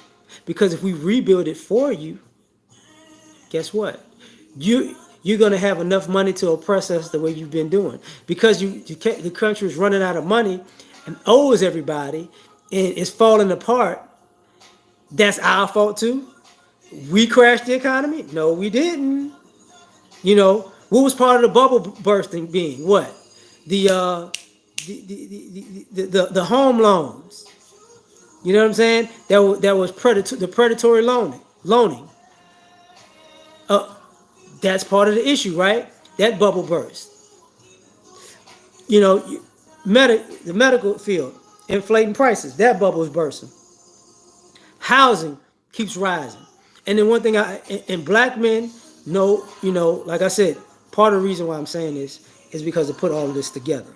Because if we rebuild it for you, guess what? You're gonna have enough money to oppress us the way you've been doing. Because the country is running out of money and owes everybody, and it's falling apart. That's our fault too. We crashed the economy? No, we didn't. What was part of the bubble bursting being? What? The home loans. You know what I'm saying? That was the predatory loaning. That's part of the issue, right? That bubble burst. The medical field, inflating prices. That bubble is bursting. Housing keeps rising. And then one thing and black men know, like I said, part of the reason why I'm saying this is because to put all of this together.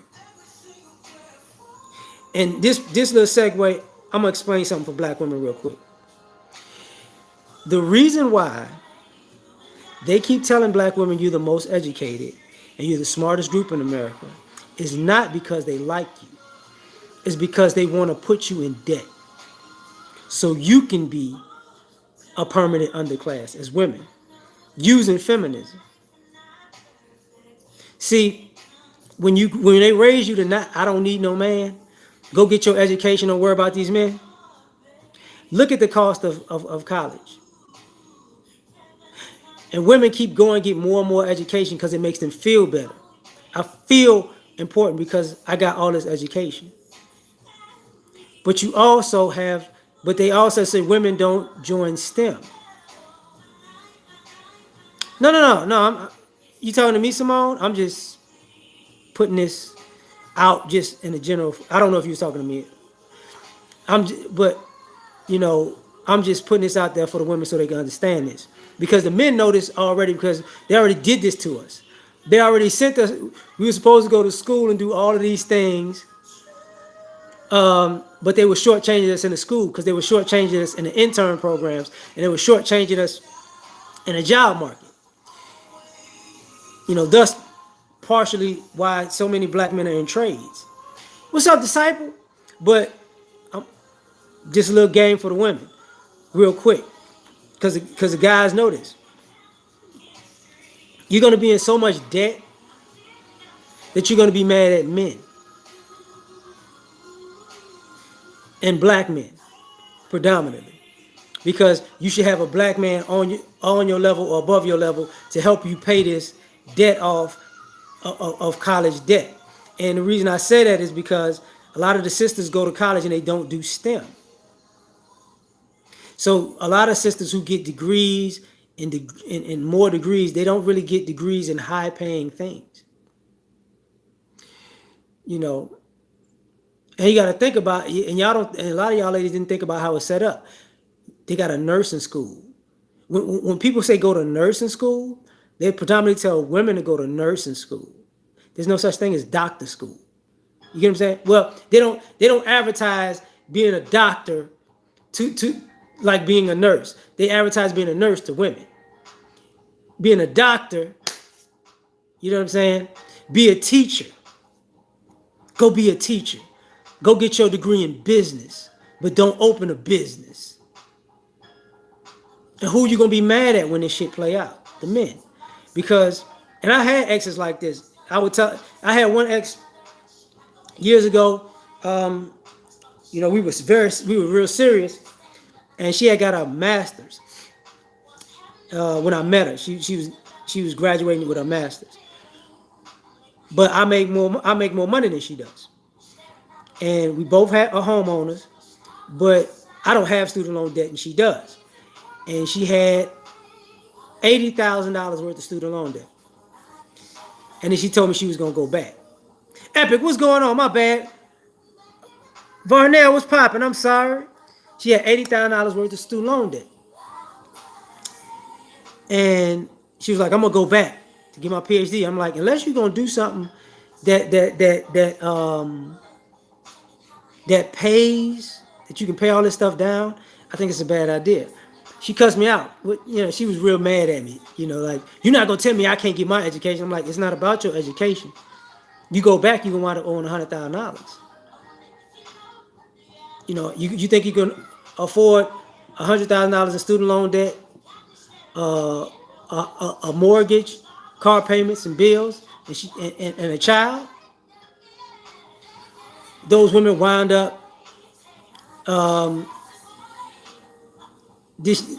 And this little segue, I'm gonna explain something for black women real quick. The reason why they keep telling black women you're the most educated and you're the smartest group in America is not because they like you. It's because they want to put you in debt so you can be a permanent underclass as women, using feminism. See, when they raise you to not, I don't need no man, go get your education, don't worry about these men. Look at the cost of college. And women keep going, get more and more education because it makes them feel better. I feel important because I got all this education. But they also say women don't join STEM. No. You talking to me, Simone? I'm just putting this out just in a general. I don't know if you was talking to me. But I'm just putting this out there for the women so they can understand this. Because the men know this already because they already did this to us. They already sent us. We were supposed to go to school and do all of these things. But they were shortchanging us in the school because they were shortchanging us in the intern programs and they were shortchanging us in the job market. Thus partially why so many black men are in trades. What's up, disciple? But just a little game for the women, real quick, because the guys know this. You're gonna be in so much debt that you're gonna be mad at men and black men predominantly, because you should have a black man on your level or above your level to help you pay this debt off of college debt. And the reason I say that is because a lot of the sisters go to college and they don't do STEM. So a lot of sisters who get degrees and more degrees, they don't really get degrees in high-paying things. And you got to think about, and y'all don't, and a lot of y'all ladies didn't think about how it's set up. They got a nursing school when people say go to nursing school, they predominantly tell women to go to nursing school. There's no such thing as doctor school. You get what I'm saying? Well, they don't advertise being a doctor to like being a nurse. They advertise being a nurse to women. Being a doctor, you know what I'm saying? Be a teacher. Go be a teacher. Go get your degree in business, but don't open a business. And who you gonna be mad at when this shit play out? The men, because and I had exes like this. I had one ex years ago. We were real serious, and she had got a master's. When I met her, she was graduating with a master's. But I make more money than she does, and we both are homeowners. But I don't have student loan debt, and she does. And she had $80,000 worth of student loan debt, and then she told me she was gonna go back. Epic, what's going on? My bad. Varnell, what's popping? I'm sorry. She had $80,000 worth of student loan debt, and she was like, "I'm gonna go back to get my PhD." I'm like, unless you're gonna do something that pays, that you can pay all this stuff down, I think it's a bad idea. She cussed me out. She was real mad at me. Like, you're not gonna tell me I can't get my education. I'm like, it's not about your education. You go back, you gonna wind up owing $100,000. You think you can afford $100,000 in student loan debt, a mortgage, car payments and bills, and a child? Those women wind up.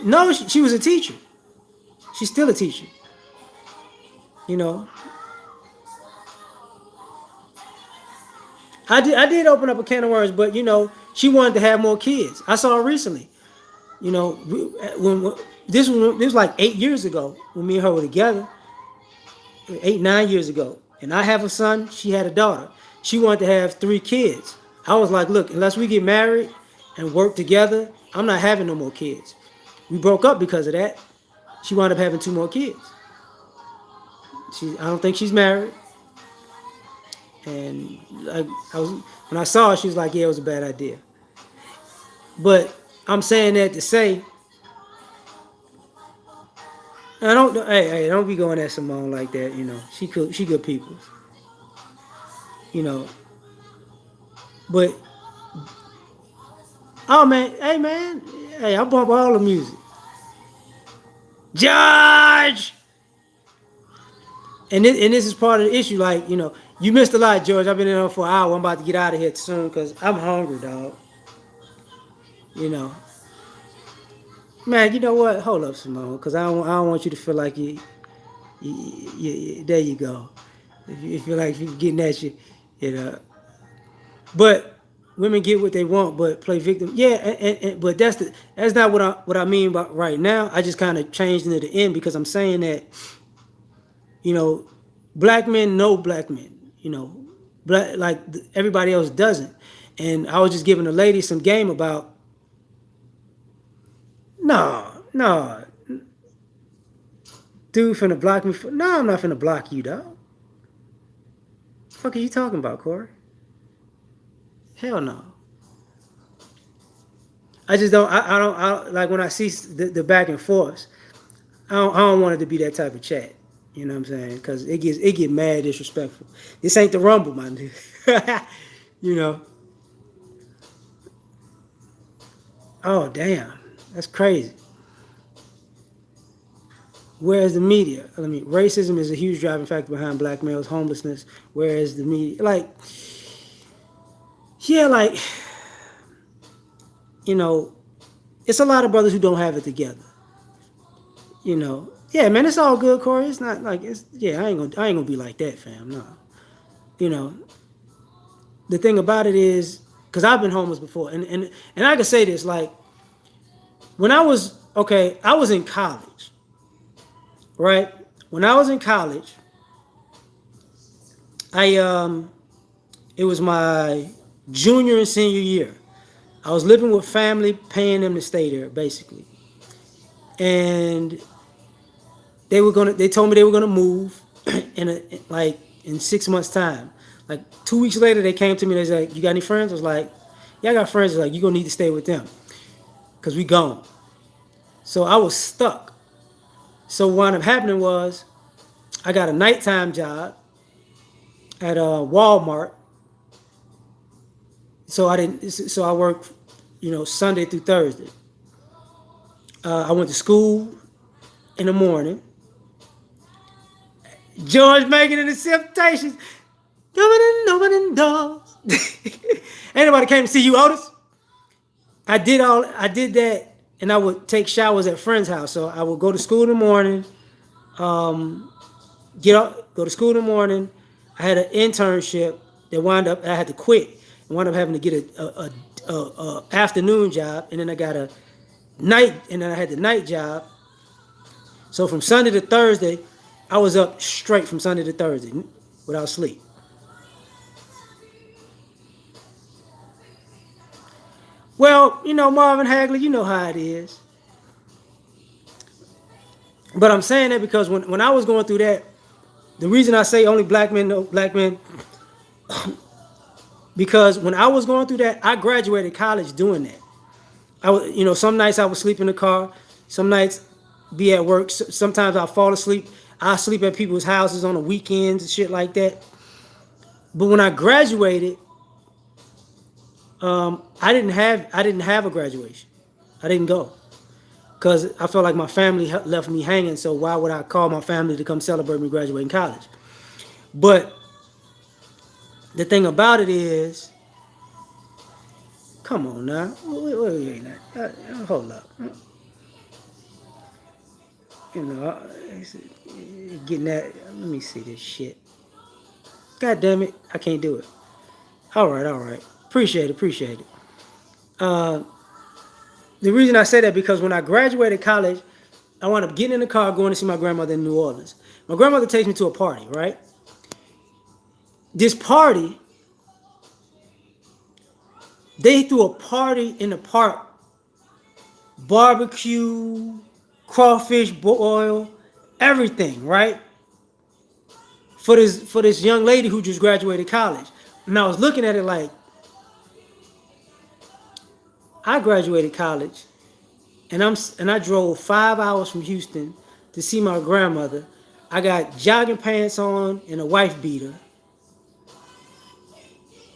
No, she was a teacher. She's still a teacher. You know, I did open up a can of worms, but she wanted to have more kids. I saw her recently. When this was like 8 years ago when me and her were together, 8 9 years ago, and I have a son. She had a daughter. She wanted to have 3 kids. I was like, look, unless we get married and work together, I'm not having no more kids. We broke up because of that. She wound up having 2 more kids. I don't think she's married. And when I saw her, she was like, yeah, it was a bad idea. But I'm saying that to say, don't be going at Simone like that. She good people. You know, but oh man, hey, I bump all the music. George. And this is part of the issue. Like, you missed a lot, George. I've been in here for an hour. I'm about to get out of here soon because I'm hungry, dog. Man, you know what? Hold up, Simone, because I don't want you to feel like there you go. If you feel like you're getting at you. But women get what they want, but play victim. Yeah, but that's not what I mean by right now. I just kind of changed into the end because I'm saying that, black men know black men. Black like everybody else doesn't. And I was just giving a lady some game about. No, dude finna block me. No, I'm not finna block you, dog. The fuck are you talking about, Corey? Hell no. I just don't. I don't like when I see the back and forth. I don't want it to be that type of chat. You know what I'm saying? Because it get mad disrespectful. This ain't the Rumble, my dude. you know. Oh damn, that's crazy. Whereas the media, racism is a huge driving factor behind black males' homelessness. Whereas the media, it's a lot of brothers who don't have it together. Yeah, man, it's all good, Corey. It's not like I ain't gonna be like that, fam. No, you know. The thing about it is, because I've been homeless before, and I can say this, like, when I was I was in college, right? When I was in college, it was my junior and senior year. I was living with family, paying them to stay there, basically. and they told me they were gonna move in a like in 6 months time. Like 2 weeks later, they came to me. They was like, "You got any friends?" I was like, "Yeah, I got friends." They're like, "You gonna need to stay with them because we gone." So I was stuck. So what ended up happening was I got a nighttime job at Walmart. So I didn't. So I worked, Sunday through Thursday. I went to school in the morning. George making the temptations. Coming in doors. Ain't nobody came to see you, Otis. I did that, and I would take showers at friends' house. So I would go to school in the morning, get up, go to school in the morning. I had an internship that wound up I had to quit and wound up having to get a afternoon job, and then I got a night, and then I had the night job. So from Sunday to Thursday, I was up straight from Sunday to Thursday without sleep. Well, Marvin Hagley, you know how it is. But I'm saying that because when I was going through that, the reason I say only black men know black men, because when I was going through that, I graduated college doing that. I was, some nights I would sleep in the car, some nights be at work. Sometimes I'll fall asleep. I sleep at people's houses on the weekends and shit like that. But when I graduated, I didn't have a graduation. I didn't go because I felt like my family left me hanging. So why would I call my family to come celebrate me graduating college? But the thing about it is, come on now, wait, hold up, you know, getting that. Let me see this shit. God damn it, I can't do it. All right. Appreciate it. Uh, the reason I say that because when I graduated college, I wound up getting in the car going to see my grandmother in New Orleans. My grandmother takes me to a party, right? This party, they threw a party in the park, barbecue, crawfish boil, everything, right? For this young lady who just graduated college. And I was looking at it like, I graduated college and I drove 5 hours from Houston to see my grandmother. I got jogging pants on and a wife beater.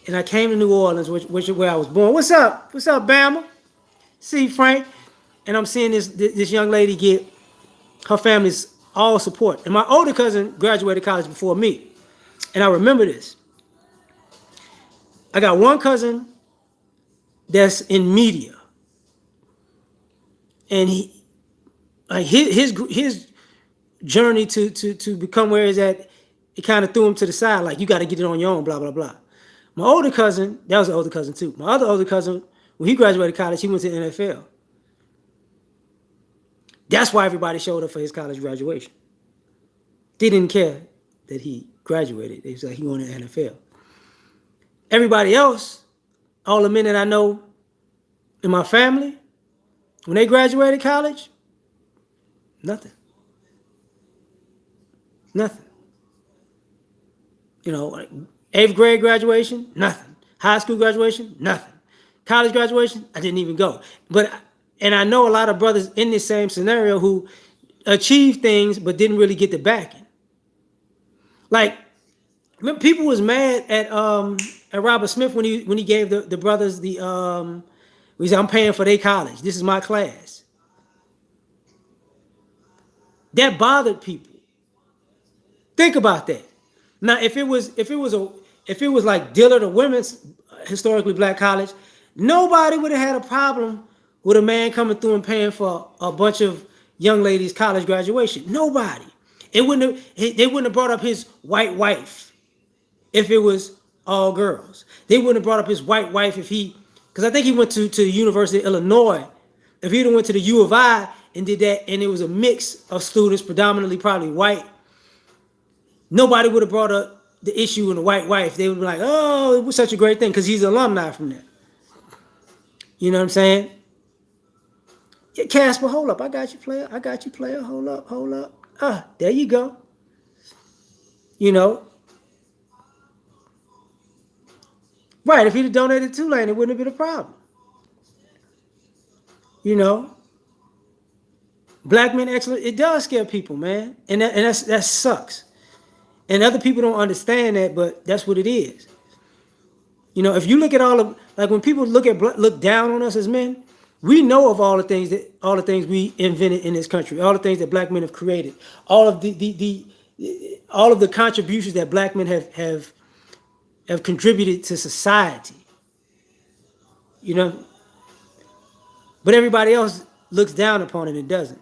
And I came to New Orleans, which is where I was born. What's up? What's up, Bama? See Frank? And I'm seeing this young lady get her family's all support. And my older cousin graduated college before me. And I remember this. I got one cousin that's in media. And his journey to become where he's at, it kind of threw him to the side, like you got to get it on your own, blah blah blah. My older cousin, that was an older cousin too. My other older cousin, when he graduated college, he went to the NFL. That's why everybody showed up for his college graduation. They didn't care that he graduated. They was like he wanted the NFL. Everybody else, all the men that I know in my family, when they graduated college, nothing. Nothing. Like 8th grade graduation, nothing. High school graduation, nothing. College graduation, I didn't even go. And I know a lot of brothers in this same scenario who achieved things but didn't really get the backing. Like, people was mad at Robert Smith when he gave the brothers he said, I'm paying for their college. This is my class. That bothered people. Think about that. Now, if it was like Dillard or Women's historically black college, nobody would have had a problem with a man coming through and paying for a bunch of young ladies' college graduation. Nobody. They wouldn't have brought up his white wife if it was all girls. They wouldn't have brought up his white wife because I think he went to the University of Illinois. If he'd have went to the U of I and did that, and it was a mix of students, predominantly probably white, nobody would have brought up the issue in the white wife. They would be like, oh, it was such a great thing because he's an alumni from there. You know what I'm saying? Yeah, Casper, hold up. I got you, player. I got you, player. Hold up, hold up. There you go. You know, right. If he'd have donated Tulane, it wouldn't have been a problem. You know, black men excellent. It does scare people, man, and that sucks. And other people don't understand that, but that's what it is. You know, if you look at all of like when people look down on us as men, we know of all the things we invented in this country, all the things that black men have created, all of all of the contributions that black men have contributed to society. You know, but everybody else looks down upon it and doesn't.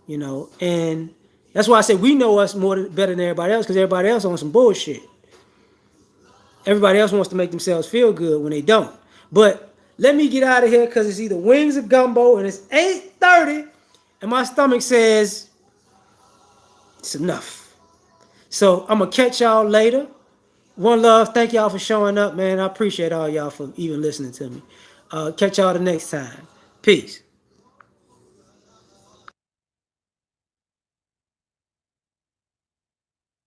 You know, and that's why I say we know us better than everybody else because everybody else on some bullshit. Everybody else wants to make themselves feel good when they don't. But let me get out of here because it's either wings or gumbo, and it's 8:30, and my stomach says it's enough. So I'm gonna catch y'all later. One love. Thank y'all for showing up, man. I appreciate all y'all for even listening to me. Catch y'all the next time. Peace.